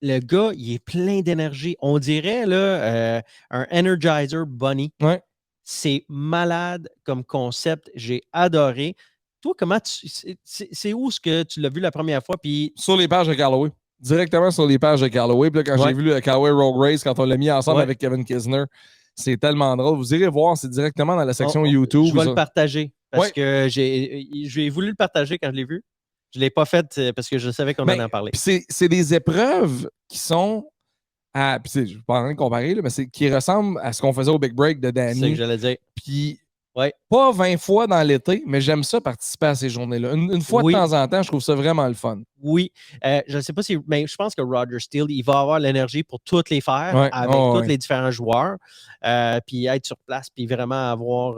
B: le gars, il est plein d'énergie. On dirait là, un Energizer Bunny.
A: Ouais.
B: C'est malade comme concept. J'ai adoré. Toi, comment c'est où ce que tu l'as vu la première fois? Puis...
A: Sur les pages de Callaway. Directement sur les pages de Callaway. Puis là, quand j'ai vu le Callaway Rogue Race, quand on l'a mis ensemble avec Kevin Kisner, c'est tellement drôle. Vous irez voir, c'est directement dans la section YouTube.
B: Je vais le partager parce que j'ai voulu le partager quand je l'ai vu. Je ne l'ai pas fait parce que je savais qu'on en parlait.
A: C'est des épreuves qui sont à. Je ne vais pas en comparer, là, mais qui ressemblent à ce qu'on faisait au Big Break de Danny.
B: C'est ce que j'allais dire.
A: Puis pas 20 fois dans l'été, mais j'aime ça participer à ces journées-là. Une fois de temps en temps, je trouve ça vraiment le fun.
B: Oui. Je ne sais pas si. Mais je pense que Roger Steele, il va avoir l'énergie pour toutes les faire avec tous les différents joueurs. Puis être sur place, puis vraiment avoir.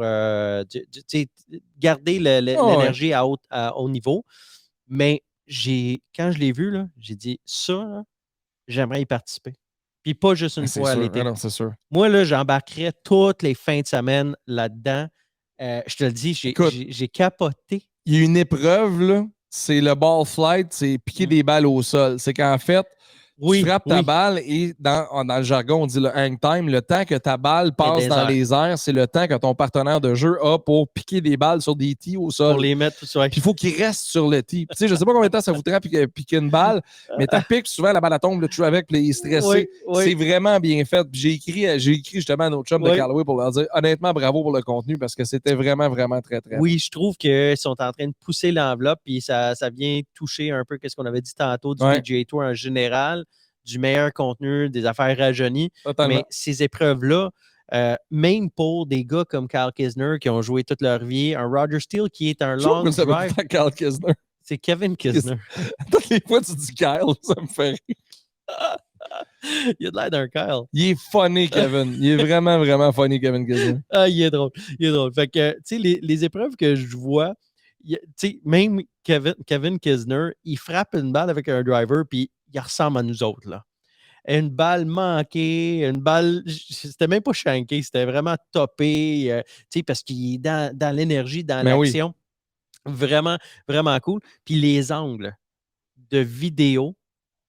B: Garder l'énergie à haut niveau. Mais quand je l'ai vu, là, j'ai dit ça, là, j'aimerais y participer. Puis pas juste une fois à l'été.
A: Non, c'est sûr.
B: Moi, là, j'embarquerais toutes les fins de semaine là-dedans. Je te le dis, j'ai capoté.
A: Il y a une épreuve, là, c'est le ball flight, c'est piquer des balles au sol. C'est qu'en fait, tu frappes ta balle et dans le jargon, on dit le hang time, le temps que ta balle passe dans les airs, c'est le temps que ton partenaire de jeu a pour piquer des balles sur des tees au sol.
B: Pour les mettre tout ça.
A: Puis il faut qu'il reste sur le tee. Tu sais, je sais pas combien de temps ça voudrait piquer une balle, mais tu piques souvent la balle à tombe, là, tu joues avec, puis il est stressé. C'est vraiment bien fait. Puis j'ai écrit justement à notre chum de Callaway pour leur dire honnêtement, bravo pour le contenu parce que c'était vraiment, vraiment très, très
B: bon. Je trouve qu'ils sont en train de pousser l'enveloppe, puis ça vient toucher un peu ce qu'on avait dit tantôt du PGA Tour en général, du meilleur contenu, des affaires rajeunies. Totalement. Mais ces épreuves-là, même pour des gars comme Kyle Kisner qui ont joué toute leur vie, un Roger Steele qui est un long drive.
A: Kyle Kisner.
B: C'est Kevin Kisner.
A: Toutes les fois, tu dis Kyle, ça me fait rire.
B: Il a de l'air d'un Kyle.
A: Il est funny, Kevin. Il est vraiment, vraiment funny, Kevin Kisner.
B: Il est drôle. Il est drôle. Fait que, tu sais, les épreuves que je vois, tu sais, même Kevin Kisner, il frappe une balle avec un driver, puis il ressemble à nous autres, là. Une balle manquée, une balle, c'était même pas shanké, c'était vraiment topé, tu sais, parce qu'il est dans l'énergie, dans l'action. Vraiment, vraiment cool. Puis les angles de vidéo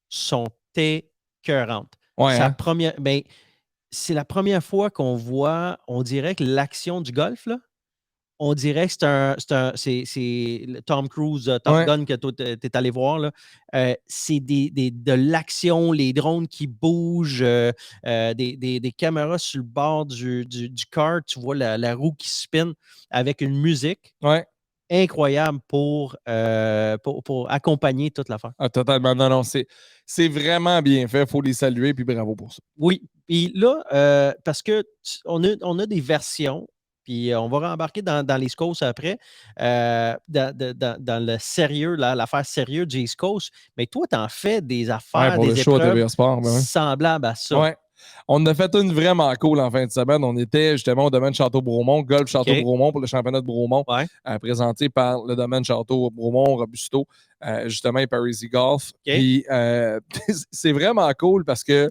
B: sont écœurantes. C'est la première fois qu'on voit, on dirait que l'action du golf, là, on dirait que c'est Tom Cruise, Top Gun que tu es allé voir. Là. C'est de l'action, les drones qui bougent, des caméras sur le bord du car. Tu vois la roue qui spin avec une musique incroyable pour accompagner toute l'affaire.
A: Ah, totalement. Non, c'est vraiment bien fait. Il faut les saluer, puis bravo pour ça.
B: Oui. Puis là, parce que on a des versions. Puis on va rembarquer dans les Coast après, dans le sérieux, l'affaire sérieuse du East Coast. Mais toi, tu en fais des affaires, des épreuves semblables à ça.
A: Ouais. On a fait une vraiment cool en fin de semaine. On était justement au domaine Château-Bromont, Golf Château-Bromont pour le championnat de Bromont, présenté par le domaine Château-Bromont, Robusto, justement, et Parisi Golf. Puis c'est vraiment cool parce que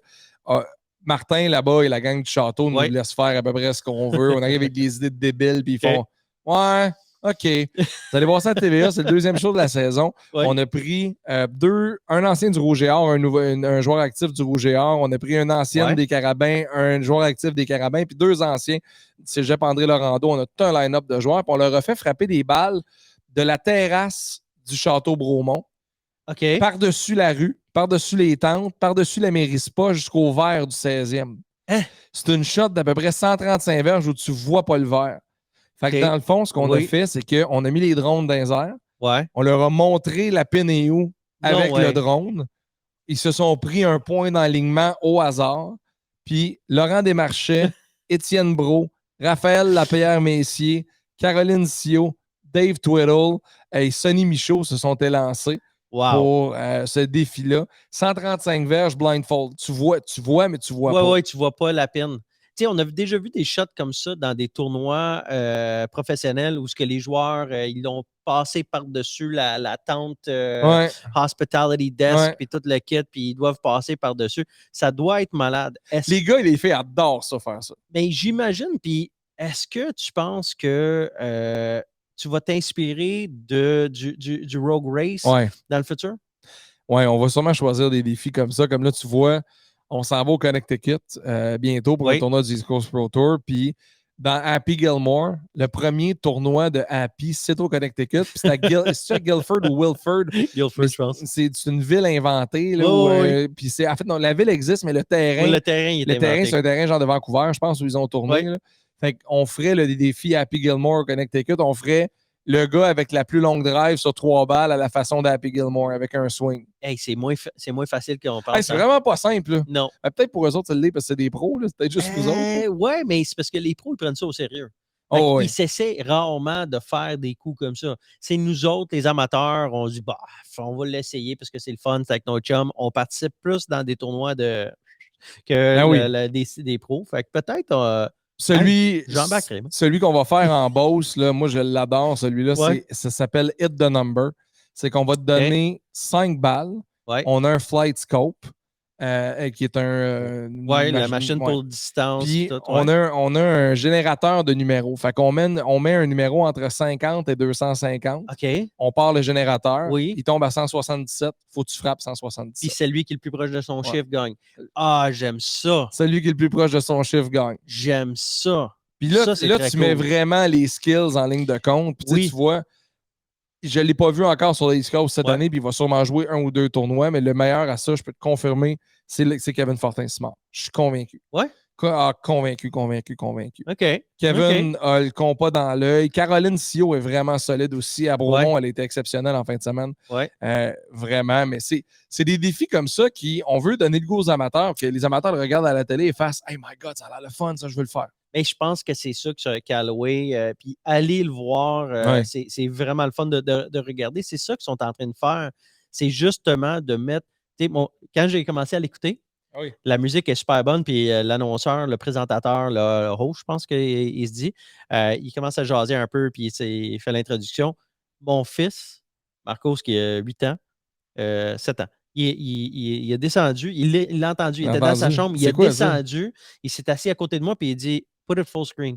A: Martin, là-bas, et la gang du château nous laissent faire à peu près ce qu'on veut. On arrive avec des idées de débiles, puis ils font ouais, OK. Vous allez voir ça à TVA, c'est le deuxième show de la saison. On a pris un ancien du Rouge et Or, un joueur actif du Rouge et Or. On a pris un ancien des Carabins, un joueur actif des Carabins, puis deux anciens du Cégep André Laurando. On a tout un line-up de joueurs, puis on leur a fait frapper des balles de la terrasse du château Bromont. Par-dessus la rue, par-dessus les tentes, par-dessus la mairie spa jusqu'au verre du 16e. C'est une shot d'à peu près 135 verges où tu ne vois pas le verre. Fait que dans le fond, ce qu'on a fait, c'est qu'on a mis les drones dans les airs. On leur a montré la pin et où avec le drone. Ils se sont pris un point d'enlignement au hasard. Puis Laurent Desmarchais, Étienne Brault, Raphaël Lapierre-Messier, Caroline Sio, Dave Twiddle et Sonny Michaud se sont élancés. Pour ce défi-là. 135 verges blindfold. Tu vois, mais tu vois pas.
B: Oui, tu vois pas la peine. Tu sais, on a déjà vu des shots comme ça dans des tournois professionnels où ce que les joueurs, ils l'ont passé par-dessus la tente Hospitality Desk puis tout le kit, puis ils doivent passer par-dessus. Ça doit être malade.
A: Les gars, les filles adorent ça, faire ça.
B: Mais j'imagine, puis est-ce que tu penses que tu vas t'inspirer du Rogue Race dans le futur?
A: Oui, on va sûrement choisir des défis comme ça. Comme là, tu vois, on s'en va au Connecticut bientôt pour un tournoi du East Coast Pro Tour. Puis dans Happy Gilmore, le premier tournoi de Happy, c'est au Connecticut. Puis c'est à Guilford ou Wilford.
B: Guilford, je pense.
A: C'est une ville inventée. Là, puis en fait, non, la ville existe, mais le terrain.
B: Le terrain,
A: c'est un terrain genre de Vancouver, je pense, où ils ont tourné. Là. Fait qu'on ferait des défis Happy Gilmore au Connecticut. On ferait le gars avec la plus longue drive sur 3 balles à la façon d'Happy Gilmore avec un swing.
B: Hey, c'est moins facile qu'on pense.
A: C'est vraiment pas simple. Là.
B: Non.
A: Peut-être pour eux autres, c'est parce que c'est des pros. C'est peut-être juste nous autres.
B: Oui, mais c'est parce que les pros, ils prennent ça au sérieux. Ils s'essaient rarement de faire des coups comme ça. C'est nous autres, les amateurs, on se dit, bah, on va l'essayer parce que c'est le fun, c'est avec nos chums. On participe plus dans des tournois que des pros. Fait que peut-être...
A: celui qu'on va faire en Beauce, là, moi je l'adore, celui-là, ça s'appelle Hit the Number. C'est qu'on va te donner 5 balles. On a un flight scope qui est
B: la machine pour distance.
A: Puis on a un générateur de numéros. Fait qu'on met un numéro entre 50 et 250.
B: OK.
A: On part le générateur. Il tombe à 177. Faut que tu frappes 177.
B: Puis celui qui est le plus proche de son chiffre gagne. Ah, j'aime ça.
A: Celui qui est le plus proche de son chiffre gagne.
B: J'aime ça.
A: Puis là, tu mets vraiment les skills en ligne de compte. Puis tu vois, je ne l'ai pas vu encore sur les East Coast cette année, puis il va sûrement jouer 1 ou 2 tournois, mais le meilleur à ça, je peux te confirmer, c'est Kevin Fortin-Simard. Je suis convaincu.
B: Ouais?
A: Convaincu.
B: OK.
A: Kevin a le compas dans l'œil. Caroline Sio est vraiment solide aussi. À Bromont, elle était exceptionnelle en fin de semaine. Vraiment, mais c'est des défis comme ça on veut donner le goût aux amateurs, que les amateurs le regardent à la télé et fassent « Hey my God, ça a l'air le fun, ça, je veux le faire. »
B: Mais je pense que c'est ça que Callaway, puis aller le voir, c'est vraiment le fun de regarder. C'est ça qu'ils sont en train de faire. C'est justement de mettre... Quand j'ai commencé à l'écouter, la musique est super bonne, puis l'annonceur, le présentateur, le host, je pense qu'il se dit, il commence à jaser un peu, puis il fait l'introduction. Mon fils, Marcos, qui a 8 ans, 7 ans, il est descendu, il l'a entendu, il était dans sa chambre, il est descendu, il s'est assis à côté de moi, puis il dit « Put it full screen ».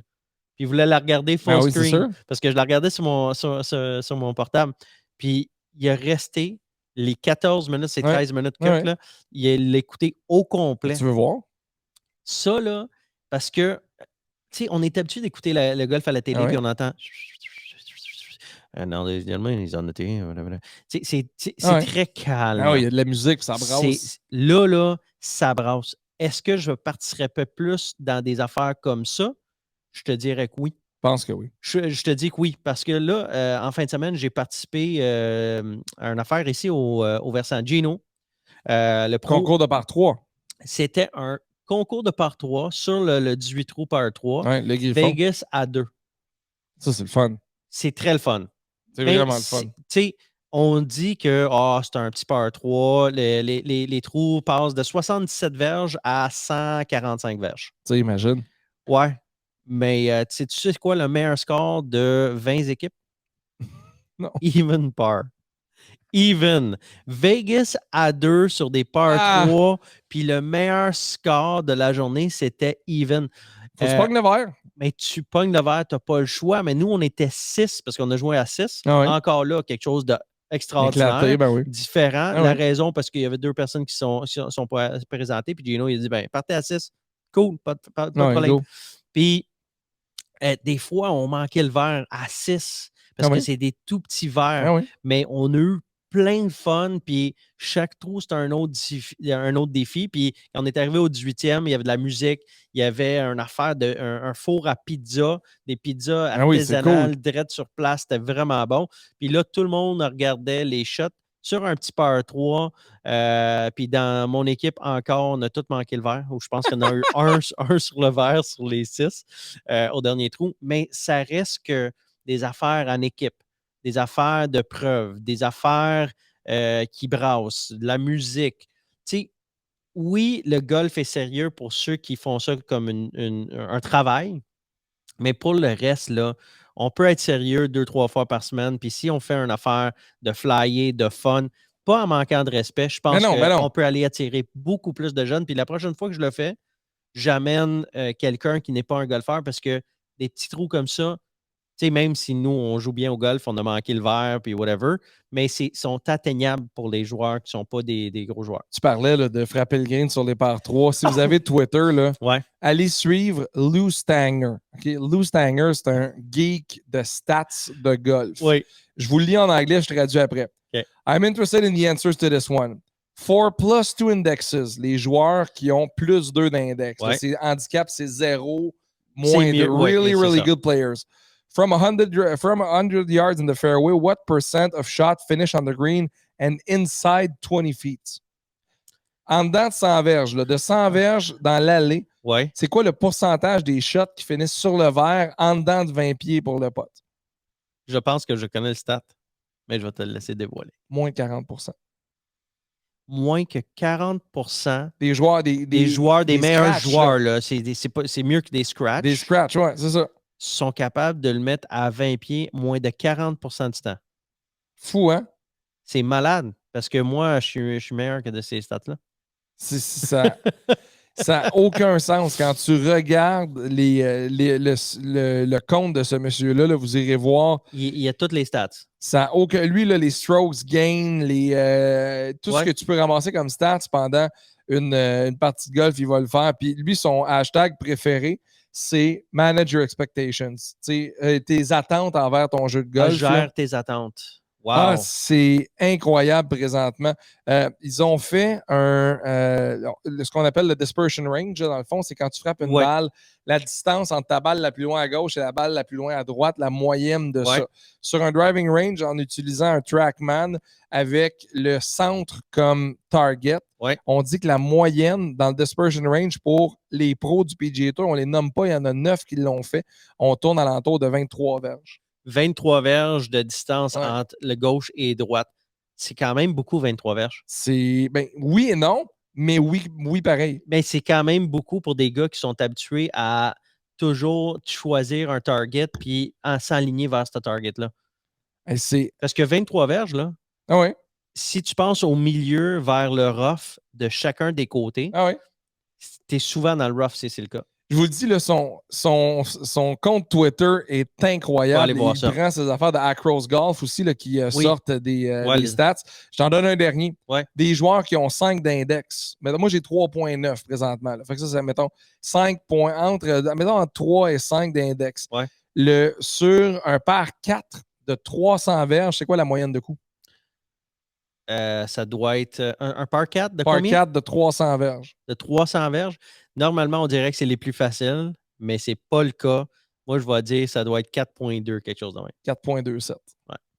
B: Puis il voulait la regarder full screen, parce que je la regardais sur mon portable. Puis il est resté les 14 minutes, c'est 13 minutes là, il l'a écouté au complet.
A: Tu veux voir?
B: Ça, là, parce que, tu sais, on est habitué d'écouter le golf à la télé, puis on entend... Non, évidemment, ils en étaient. C'est très calme.
A: Ah oui, il y a de la musique, ça brasse.
B: Là, ça brasse. Est-ce que je participerais plus dans des affaires comme ça? Je te dirais que oui.
A: Je pense que oui.
B: Je te dis que oui, parce que là, en fin de semaine, j'ai participé à une affaire ici au versant Gino.
A: Concours de par 3.
B: C'était un concours de par 3 sur le 18 trous par 3.
A: Le Griffon.
B: Vegas à 2.
A: Ça, c'est le fun.
B: C'est très le fun.
A: C'est vraiment le fun.
B: Tu sais, on dit que c'est un petit par 3. Les trous passent de 77 verges à 145 verges.
A: Tu sais, imagine.
B: Ouais. Mais tu sais quoi le meilleur score de 20 équipes?
A: Non.
B: Even par. Even. Vegas à 2 sur des par 3. Puis le meilleur score de la journée, c'était even.
A: Faut que tu pognes le verre.
B: Mais tu pognes le verre, tu n'as pas le choix. Mais nous, on était 6 parce qu'on a joué à 6. Encore là, quelque chose d'extraordinaire.
A: Éclaté,
B: différent. La raison, parce qu'il y avait 2 personnes qui sont présentées. Puis Gino, il a dit, partez à 6. Cool, pas de problème.
A: Go.
B: Puis, des fois, on manquait le verre à 6 parce que c'est des tout petits verres. Mais on a eu plein de fun. Puis, chaque trou, c'était un autre défi. Puis, quand on est arrivé au 18e, il y avait de la musique. Il y avait une affaire un four à pizza, des pizzas artisanales, direct sur place. C'était vraiment bon. Puis là, tout le monde regardait les shots sur un petit par 3. Puis dans mon équipe, encore, on a tous manqué le verre. Je pense qu'on a eu un sur le verre sur les 6 au dernier trou. Mais ça reste que des affaires en équipe, des affaires de preuve, des affaires qui brassent, de la musique. Tu sais, oui, le golf est sérieux pour ceux qui font ça comme un travail, mais pour le reste, là, on peut être sérieux 2-3 fois par semaine. Puis si on fait une affaire de flyer, de fun, pas en manquant de respect, je pense qu'on peut aller attirer beaucoup plus de jeunes. Puis la prochaine fois que je le fais, j'amène quelqu'un qui n'est pas un golfeur parce que des petits trous comme ça, sais, même si nous, on joue bien au golf, on a manqué le verre, puis whatever, mais ils sont atteignables pour les joueurs qui ne sont pas des gros joueurs.
A: Tu parlais là, de frapper le green sur les par 3. Si vous avez Twitter, là, allez suivre Lou Stanger. Okay? Lou Stanger, c'est un geek de stats de golf.
B: Oui.
A: Je vous le lis en anglais, je traduis après.
B: Okay.
A: I'm interested in the answers to this one. For plus 2 indexes, les joueurs qui ont plus 2 d'index. C'est handicap, c'est 0, moins 2. Really good players. From 100 yards in the fairway, what % of shot finish on the green and inside 20 feet? En dedans de 100 verges, là, de 100 verges dans l'allée, c'est quoi le pourcentage des shots qui finissent sur le verre en dedans de 20 pieds pour le pote?
B: Je pense que je connais le stat, mais je vais te le laisser dévoiler.
A: Moins 40 %.
B: Moins que 40
A: des joueurs, des
B: meilleurs
A: scratch,
B: joueurs, là. C'est mieux que des scratchs.
A: Des scratchs, ouais, c'est ça.
B: Sont capables de le mettre à 20 pieds moins de 40 du temps.
A: Fou, hein?
B: C'est malade, parce que moi, je suis meilleur que de ces stats-là.
A: Ça n'a aucun sens. Quand tu regardes le compte de ce monsieur-là, là, vous irez voir.
B: Il y a toutes les stats.
A: Lui, là, les strokes, gain, tout ce que tu peux ramasser comme stats pendant une partie de golf, il va le faire. Puis lui, son hashtag préféré, c'est Manage Your Expectations. Tes attentes envers ton jeu de golf.
B: Gère tes attentes. Wow.
A: Ah, c'est incroyable présentement. Ils ont fait ce qu'on appelle le dispersion range, dans le fond, c'est quand tu frappes une balle, la distance entre ta balle la plus loin à gauche et la balle la plus loin à droite, la moyenne de ça. Sur un driving range, en utilisant un TrackMan avec le centre comme target, on dit que la moyenne dans le dispersion range pour les pros du PGA Tour, on ne les nomme pas, il y en a 9 qui l'ont fait, on tourne alentour de 23 verges.
B: 23 verges de distance entre le gauche et droite. C'est quand même beaucoup, 23 verges.
A: Oui et non, mais oui pareil.
B: Mais c'est quand même beaucoup pour des gars qui sont habitués à toujours choisir un target puis s'aligner vers ce target-là. Parce que 23 verges, là, si tu penses au milieu vers le rough de chacun des côtés, tu es souvent dans le rough si c'est le cas.
A: Je vous le dis, là, son compte Twitter est incroyable. Il prend ses affaires de Acros Golf aussi, là, qui sortent des stats. Je t'en donne un dernier. Des joueurs qui ont 5 d'index. Moi, j'ai 3.9 présentement. Là. Fait que ça, mettons, 5 points entre 3 et 5 d'index. Sur un par 4 de 300 verges, c'est quoi la moyenne de coups?
B: Ça doit être un par 4 de
A: par
B: combien?
A: Par 4 de 300 verges.
B: De 300 verges. Normalement, on dirait que c'est les plus faciles, mais ce n'est pas le cas. Moi, je vais dire que ça doit être 4.2, quelque chose de même.
A: 4.27.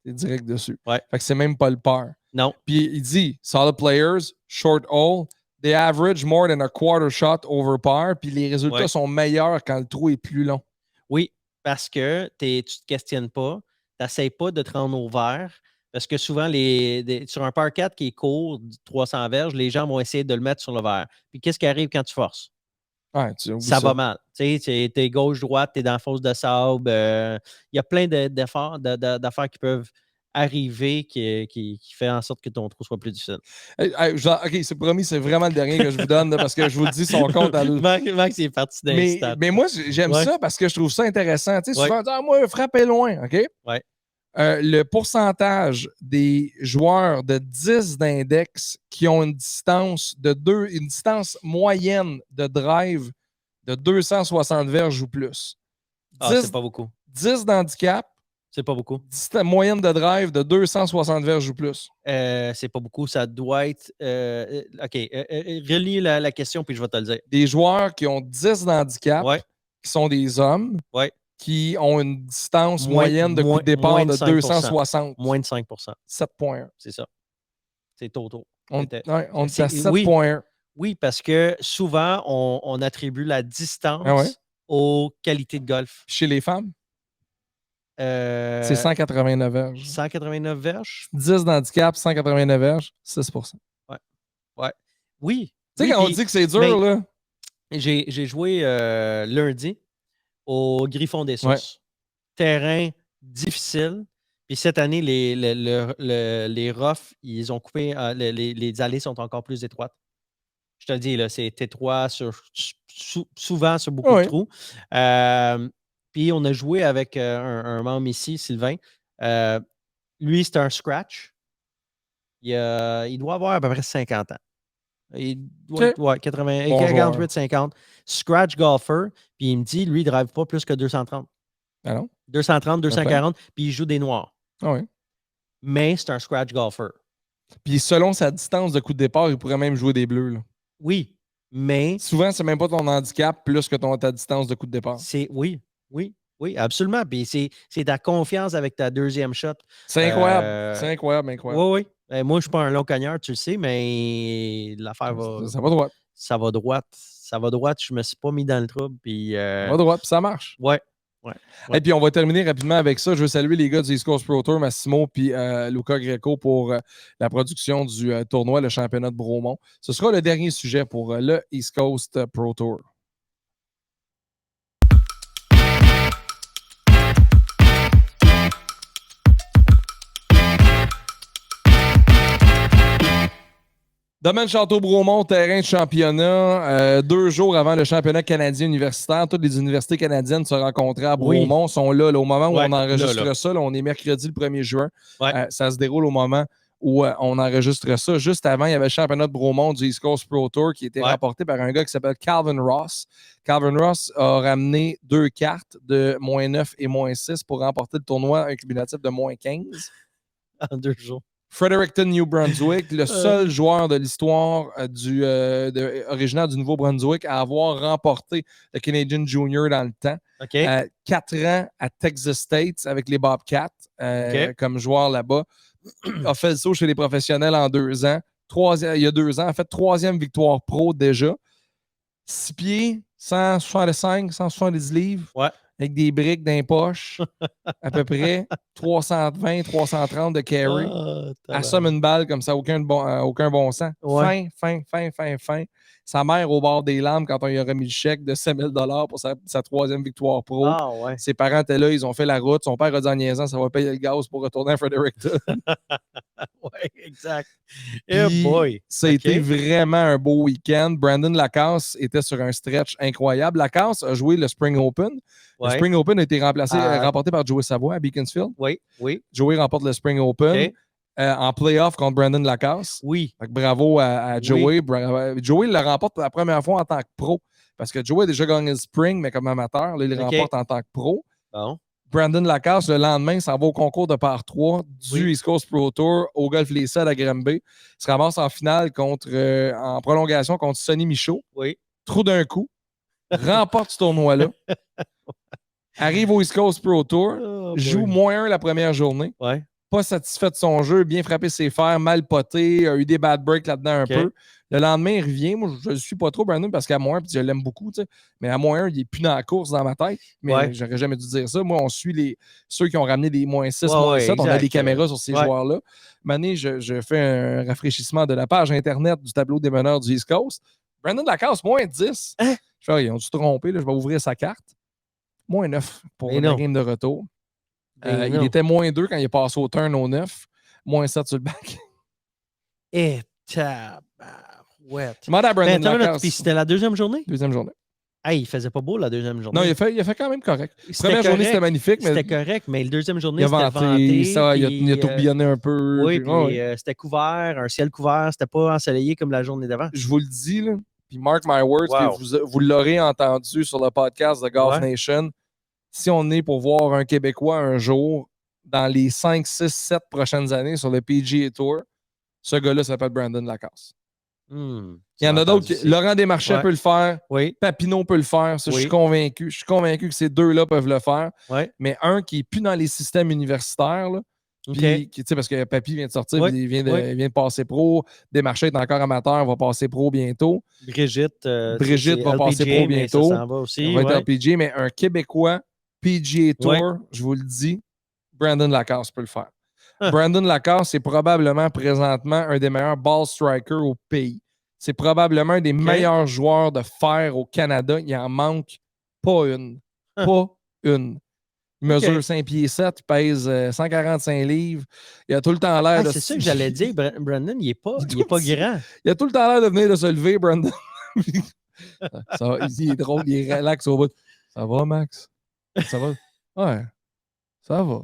A: C'est direct dessus.
B: Fait
A: que c'est même pas le par.
B: Non.
A: Puis il dit, solid players, short hole, they average more than a quarter shot over par, puis les résultats sont meilleurs quand le trou est plus long.
B: Oui, parce que tu ne te questionnes pas, tu n'essayes pas de te rendre au vert, parce que souvent, sur un par 4 qui est court, 300 verges, les gens vont essayer de le mettre sur le vert. Puis qu'est-ce qui arrive quand tu forces? Ça va mal. Tu sais, t'es gauche-droite, t'es dans la fosse de sable. Il y a plein d'affaires qui peuvent arriver qui fait en sorte que ton trou soit plus difficile.
A: OK, c'est promis, c'est vraiment le dernier que je vous donne, là, parce que je vous le dis, son compte à
B: Max, il est parti d'un
A: mais moi, j'aime ça parce que je trouve ça intéressant. Tu sais, souvent, moi, frapper loin, OK?
B: Ouais.
A: Le pourcentage des joueurs de 10 d'index qui ont une distance moyenne de drive de 260 verges ou plus.
B: C'est pas beaucoup.
A: 10 d'handicap.
B: C'est pas beaucoup.
A: Moyenne de drive de 260 verges ou plus.
B: C'est pas beaucoup. Ça doit être... OK. Relis la question, puis je vais te le dire.
A: Des joueurs qui ont 10 d'handicap, qui sont des hommes, qui ont une distance moyenne de coup de départ de 260.
B: Moins de 5
A: 7.1.
B: C'est ça. C'est tôt.
A: On est à 7.1.
B: Oui, parce que souvent, on attribue la distance aux qualités de golf.
A: Chez les femmes? C'est 189 verges.
B: 189 verges?
A: 10 d'handicap, 189 verges, 6
B: Ouais. Oui.
A: Tu sais, quand on dit que c'est dur, là.
B: J'ai joué lundi au Griffon des Sources. Terrain difficile. Puis cette année, les roughs, ils ont coupé, les allées sont encore plus étroites. Je te le dis, là, c'est étroit souvent sur beaucoup de trous. Puis on a joué avec un membre ici, Sylvain. Lui, c'est un scratch. Il doit avoir à peu près 50 ans. Il doit être 48-50. Scratch golfer. Puis il me dit, lui, il ne drive pas plus que 230.
A: Ah non?
B: 230, 240. Puis il joue des noirs.
A: Ah oui.
B: Mais c'est un scratch golfer.
A: Puis selon sa distance de coup de départ, il pourrait même jouer des bleus. Là.
B: Oui, mais...
A: Souvent, c'est même pas ton handicap plus que ta distance de coup de départ.
B: Oui, absolument. Puis c'est ta confiance avec ta deuxième shot.
A: C'est incroyable. C'est incroyable.
B: Oui. Moi, je ne suis pas un long cogneur, tu le sais, mais l'affaire va...
A: Ça va droit.
B: Ça va droite. Je ne me suis pas mis dans le trouble. Puis,
A: ça va droit, puis ça marche.
B: Ouais.
A: Et puis, on va terminer rapidement avec ça. Je veux saluer les gars du East Coast Pro Tour, Massimo puis Luca Greco pour la production du tournoi, le championnat de Bromont. Ce sera le dernier sujet pour le East Coast Pro Tour. Domaine Château-Bromont, terrain de championnat. 2 jours avant le championnat canadien universitaire, toutes les universités canadiennes se rencontraient à Bromont, sont là, au moment où on enregistre ça. Là, on est mercredi le 1er juin. Ça se déroule au moment où on enregistre ça. Juste avant, il y avait le championnat de Bromont du East Coast Pro Tour qui était remporté par un gars qui s'appelle Calvin Ross. Calvin Ross a ramené 2 cartes de -9 et -6 pour remporter le tournoi, un cumulatif de -15.
B: En 2 jours.
A: Fredericton, New Brunswick, le seul joueur de l'histoire originaire du Nouveau-Brunswick à avoir remporté le Canadian Junior dans le temps. 4 ans à Texas State avec les Bobcats comme joueur là-bas. A fait le saut chez les professionnels en 2 ans. Il y a 2 ans, a fait 3e victoire pro déjà. 6 pieds, 165, 170 livres. Avec des briques dans les poches, à peu près 320, 330 de carry. Assomme une balle comme ça, aucun bon sens. Fin. Sa mère au bord des larmes quand on lui a remis le chèque de 5 000 $ pour sa 3e victoire pro. Ses parents étaient là, ils ont fait la route. Son père a dit en niaisant, ça va payer le gaz pour retourner à Fredericton.
B: Exact.
A: Ça a été vraiment un beau week-end. Brandon Lacasse était sur un stretch incroyable. Lacasse a joué le Spring Open. Le Spring Open a été remporté par Joey Savoie à Beaconsfield.
B: Oui.
A: Joey remporte le Spring Open en playoff contre Brandon Lacasse. Bravo à Joey. Joey le remporte pour la première fois en tant que pro. Parce que Joey a déjà gagné le Spring, mais comme amateur, là, il le remporte en tant que pro. Brandon Lacasse, le lendemain, s'en va au concours de par 3 du East Coast Pro Tour au Golf Laced à Granby. Il se ramasse en finale en prolongation contre Sonny Michaud. Trou d'un coup. Remporte ce tournoi-là. Arrive au East Coast Pro Tour. Joue -1 la première journée. Pas satisfait de son jeu. Bien frappé ses fers. Mal poté. A eu des bad breaks là-dedans un peu. Le lendemain, il revient. Moi, je ne suis pas trop Brandon parce qu'à -1, puis je l'aime beaucoup. T'sais. Mais à -1, il n'est plus dans la course dans ma tête. Mais j'aurais jamais dû dire ça. Moi, on suit ceux qui ont ramené des -6, -7. On a des caméras sur ces joueurs-là. Mané, je fais un rafraîchissement de la page Internet du tableau des meneurs du East Coast. Brandon Lacasse, -10. Je fais, ils ont dû se tromper. Là, je vais ouvrir sa carte. -9 pour la game de retour. Il était -2 quand il est passé au turn au 9. -7 sur le back.
B: Et tabarouette.
A: Je demande à Brandon Lacasse.
B: Puis c'était la deuxième journée?
A: Deuxième journée.
B: Il faisait pas beau la deuxième journée.
A: Non, il a fait quand même correct. La première journée, c'était magnifique.
B: C'était correct, mais la deuxième journée, c'était
A: venté. Il a tourbillonné un peu.
B: Oui, puis c'était couvert, un ciel couvert. C'était pas ensoleillé comme la journée d'avant.
A: Je vous le dis, là. Puis mark my words, vous l'aurez entendu sur le podcast de Golf Nation. Si on est pour voir un Québécois un jour, dans les 5, 6, 7 prochaines années sur le PGA Tour, ce gars-là s'appelle Brandon Lacasse. Il y en a d'autres. Laurent Desmarchais peut le faire. Papineau peut le faire. Ça, je suis convaincu. Je suis convaincu que ces deux-là peuvent le faire. Mais un qui n'est plus dans les systèmes universitaires, là, parce que Papy vient de sortir, il vient de passer pro. Desmarchais est encore amateur, va passer pro bientôt.
B: Brigitte
A: va passer pro bientôt.
B: Ça va aussi.
A: Elle va être LPGA, mais un Québécois PGA Tour, je vous le dis, Brandon Lacasse peut le faire. Brandon Lacasse est probablement présentement un des meilleurs ball strikers au pays. C'est probablement un des meilleurs joueurs de fer au Canada. Il en manque pas une. Pas une. Il mesure 5 pieds 7, il pèse 145 livres. Il a tout le temps l'air de...
B: C'est ça que j'allais dire. Brandon, il n'est pas grand.
A: Il a tout le temps l'air de venir de se lever, Brandon. Il est drôle, il est relax au bout. Ça va, Max? Ça va? Ouais, ça va.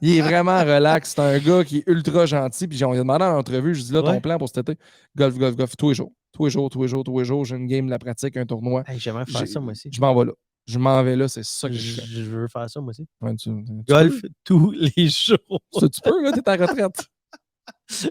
A: Il est vraiment relax. C'est un gars qui est ultra gentil. Puis on lui a demandé en entrevue, je dis là, ton plan pour cet été, golf, golf, golf, tous les jours. Tous les jours, tous les jours, tous les jours. J'ai une game, la pratique, un tournoi.
B: Hey, j'aimerais faire ça, moi aussi.
A: Je m'en vais là. Je m'en vais là, c'est ça que je fais.
B: Je veux faire ça, moi aussi.
A: Ouais,
B: golf tous les jours.
A: Ça, tu peux, là, t'es à retraite.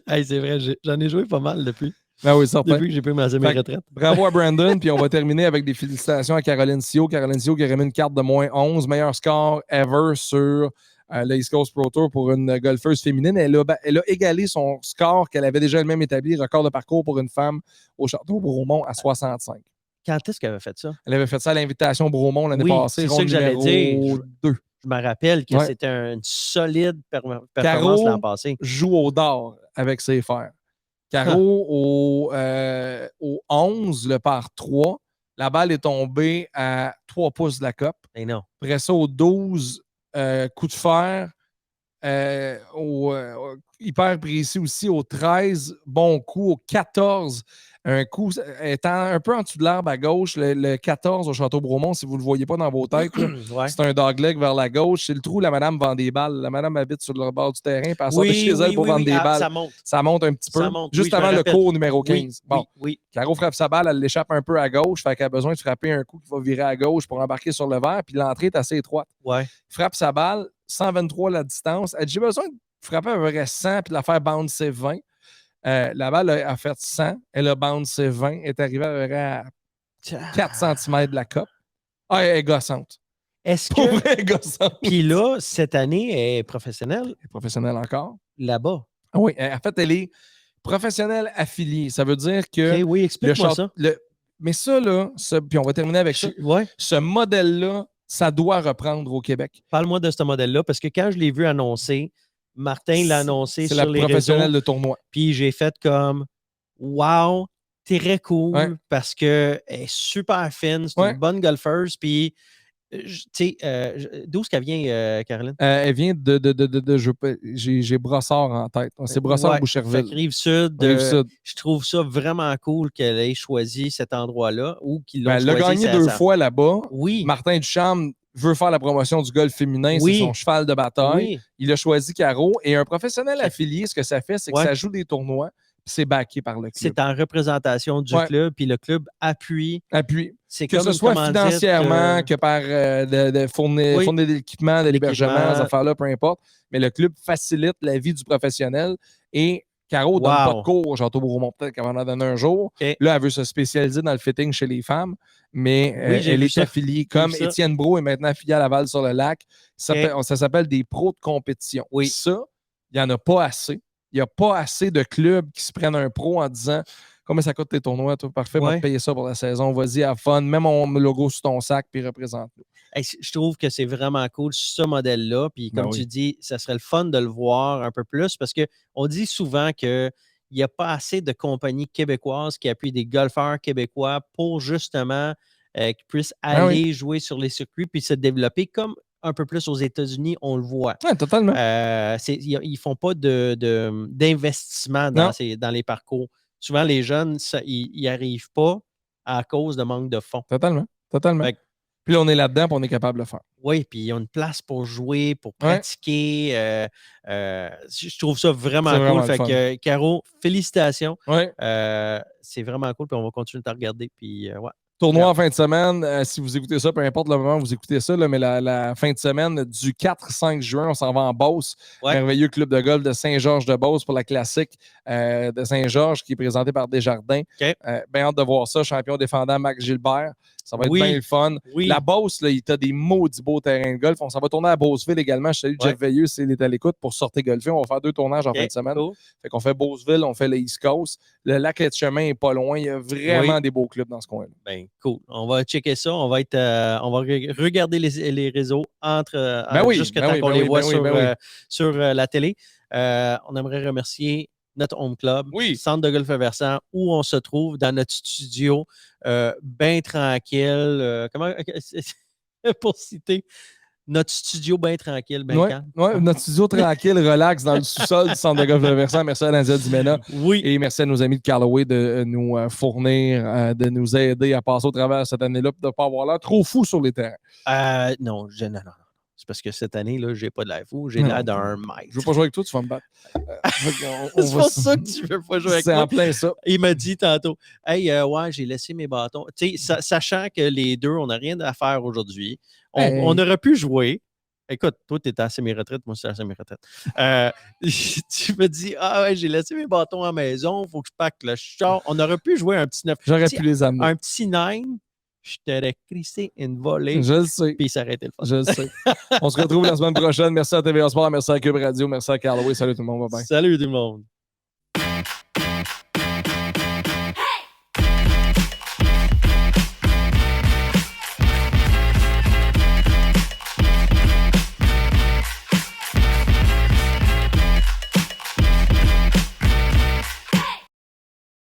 B: Hey, c'est vrai, j'en ai joué pas mal depuis.
A: Ben oui, certain.
B: Depuis que j'ai pris ma semi-retraite.
A: Bravo à Brandon, puis on va terminer avec des félicitations à Caroline Sio. Caroline Sio qui a remis une carte de moins 11, meilleur score ever sur l'East Coast Pro Tour pour une golfeuse féminine. Elle a égalé son score qu'elle avait déjà elle-même établi, record de parcours pour une femme au Château Bromont à 65.
B: Quand est-ce qu'elle avait fait ça?
A: Elle avait fait ça à l'invitation Bromont l'année passée.
B: C'est ça que j'allais dire.
A: 2.
B: Je me rappelle que c'était une solide performance l'an passé.
A: Joue au dard avec ses fers. Caro au 11, le par 3. La balle est tombée à 3 pouces de la cope.
B: Et non.
A: Après ça, au 12, coup de fer. Hyper précis aussi. Au 13, bon coup. Au 14, un coup étant un peu en dessous de l'herbe à gauche. Le 14 au Château-Bromont, si vous ne le voyez pas dans vos têtes, c'est un dogleg vers la gauche. C'est le trou où la madame vend des balles. La madame habite sur le bord du terrain, puis elle sort de chez elle pour vendre des balles. Ça monte un petit peu. Juste avant le cours numéro 15. Caro frappe sa balle, elle l'échappe un peu à gauche, fait qu'elle a besoin de frapper un coup qui va virer à gauche pour embarquer sur le vert, puis l'entrée est assez étroite. Frappe sa balle, 123 la distance. Elle dit, j'ai besoin de frapper à peu près 100 puis de la faire bouncer 20. La balle a fait 100. Elle a bouncé 20. Elle est arrivée à 4 cm de la cope. Ah, elle est gossante.
B: Est-ce
A: Pour
B: que.
A: vrai, gossante.
B: Puis là, cette année, elle est professionnelle.
A: Elle est professionnelle encore.
B: Là-bas.
A: Ah oui, en fait, elle est professionnelle affiliée. Ça veut dire que.
B: Oui, explique-moi ça.
A: Mais ça, là, puis on va terminer avec ça. Ce modèle-là, ça doit reprendre au Québec.
B: Parle-moi de ce modèle-là, parce que quand je l'ai vu annoncer, Martin l'a annoncé sur les réseaux.
A: C'est la professionnelle de tournoi.
B: Puis j'ai fait comme wow, très cool parce qu'elle est super fine, c'est une bonne golfeuse. Puis, tu sais, d'où est-ce qu'elle vient, Caroline?
A: Elle vient j'ai Brossard en tête. C'est Brossard-Boucherville.
B: Rive-Sud. Je trouve ça vraiment cool qu'elle ait choisi cet endroit-là ou qu'ils l'ont choisi.
A: Elle l'a gagné 2 fois là-bas.
B: Oui.
A: Martin Ducharme veut faire la promotion du golf féminin, c'est son cheval de bataille. Il a choisi Caro. Et un professionnel affilié, ce que ça fait, c'est que ça joue des tournois, puis c'est backé par le club.
B: C'est en représentation du club, puis le club appuie. C'est
A: que ce soit financièrement, que par fournir de l'équipement, de l'hébergement, ces affaires-là, peu importe. Mais le club facilite la vie du professionnel. Et Caro ne donne pas de cours au Château-Bromont. Peut-être qu'elle va en donner un jour. Là, elle veut se spécialiser dans le fitting chez les femmes. Mais elle est affiliée, comme Étienne Brault est maintenant affilié à Laval-sur-le-Lac. Ça s'appelle des pros de compétition. Ça, il n'y en a pas assez. Il n'y a pas assez de clubs qui se prennent un pro en disant combien ça coûte tes tournois, toi, parfait, on va te payer ça pour la saison. Vas-y, à fun, mets mon logo sur ton sac puis représente-le.
B: Je trouve que c'est vraiment cool ce modèle-là. Puis comme tu dis, ça serait le fun de le voir un peu plus parce qu'on dit souvent qu'il n'y a pas assez de compagnies québécoises qui appuient des golfeurs québécois pour justement qu'ils puissent aller jouer sur les circuits puis se développer comme un peu plus aux États-Unis, on le voit.
A: Oui, totalement.
B: Ils ne font pas d'investissement dans les parcours. Souvent, les jeunes, ils n'y arrivent pas à cause de manque de fonds.
A: Totalement. Puis là, on est là-dedans, puis on est capable de le faire.
B: Oui, puis ils ont une place pour jouer, pour pratiquer. Je trouve ça vraiment cool. Fait que, Caro, félicitations. C'est vraiment cool, puis on va continuer de te regarder. Puis,
A: Tournoi en fin de semaine, si vous écoutez ça, peu importe le moment où vous écoutez ça, là, mais la fin de semaine du 4-5 juin, on s'en va en Beauce. Merveilleux club de golf de Saint-Georges-de-Beauce pour la classique de Saint-Georges qui est présenté par Desjardins. Bien hâte de voir ça. Champion défendant Max Gilbert. Ça va être bien le fun. La Beauce, là, il a des maudits beaux terrains de golf. On s'en va tourner à Beauceville également. Je salue Jeff Veilleux s'il est à l'écoute pour sortir golfer. On va faire 2 tournages en fin de semaine. Fait qu'on fait Beauceville, on fait le East Coast. Le lac de chemin n'est pas loin. Il y a vraiment des beaux clubs dans ce coin-là.
B: Ben, cool. On va checker ça. On va regarder les réseaux jusqu'à temps qu'on les voit sur la télé. On aimerait remercier notre home club, Centre de golf Versant, où on se trouve dans notre studio, bien tranquille. Comment pour citer notre studio bien tranquille, bien calme.
A: Oui, notre studio tranquille, relax dans le sous-sol du centre de golf de Versant. Merci à Nadia Dumena.
B: Oui.
A: Et merci à nos amis de Callaway de nous fournir, de nous aider à passer au travers cette année-là, de ne pas avoir l'air trop fou sur les terrains.
B: Non. C'est parce que cette année, là, j'ai pas de l'air fou. J'ai l'air d'un maître.
A: Je veux pas jouer avec toi, tu vas me battre.
B: C'est pour ça que tu veux pas jouer avec moi.
A: C'est en plein ça.
B: Il m'a dit tantôt, hey, ouais, j'ai laissé mes bâtons. Tu sais, sachant que les deux, on n'a rien à faire aujourd'hui, on aurait pu jouer. Écoute, toi, tu étais à semi-retraite, moi, je suis à semi-retraite. Tu me dis, ah ouais, j'ai laissé mes bâtons à la maison, il faut que je pack le char. On aurait pu jouer un petit 9.
A: J'aurais pu les amener.
B: Un petit 9, je t'aurais crissé une volée.
A: Je le sais.
B: Puis ça aurait été le fun.
A: Je le sais. On se retrouve la semaine prochaine. Merci à TVA Sport, merci à Cube Radio, merci à Callaway. Salut tout le monde. Bye bye.
B: Salut tout le monde.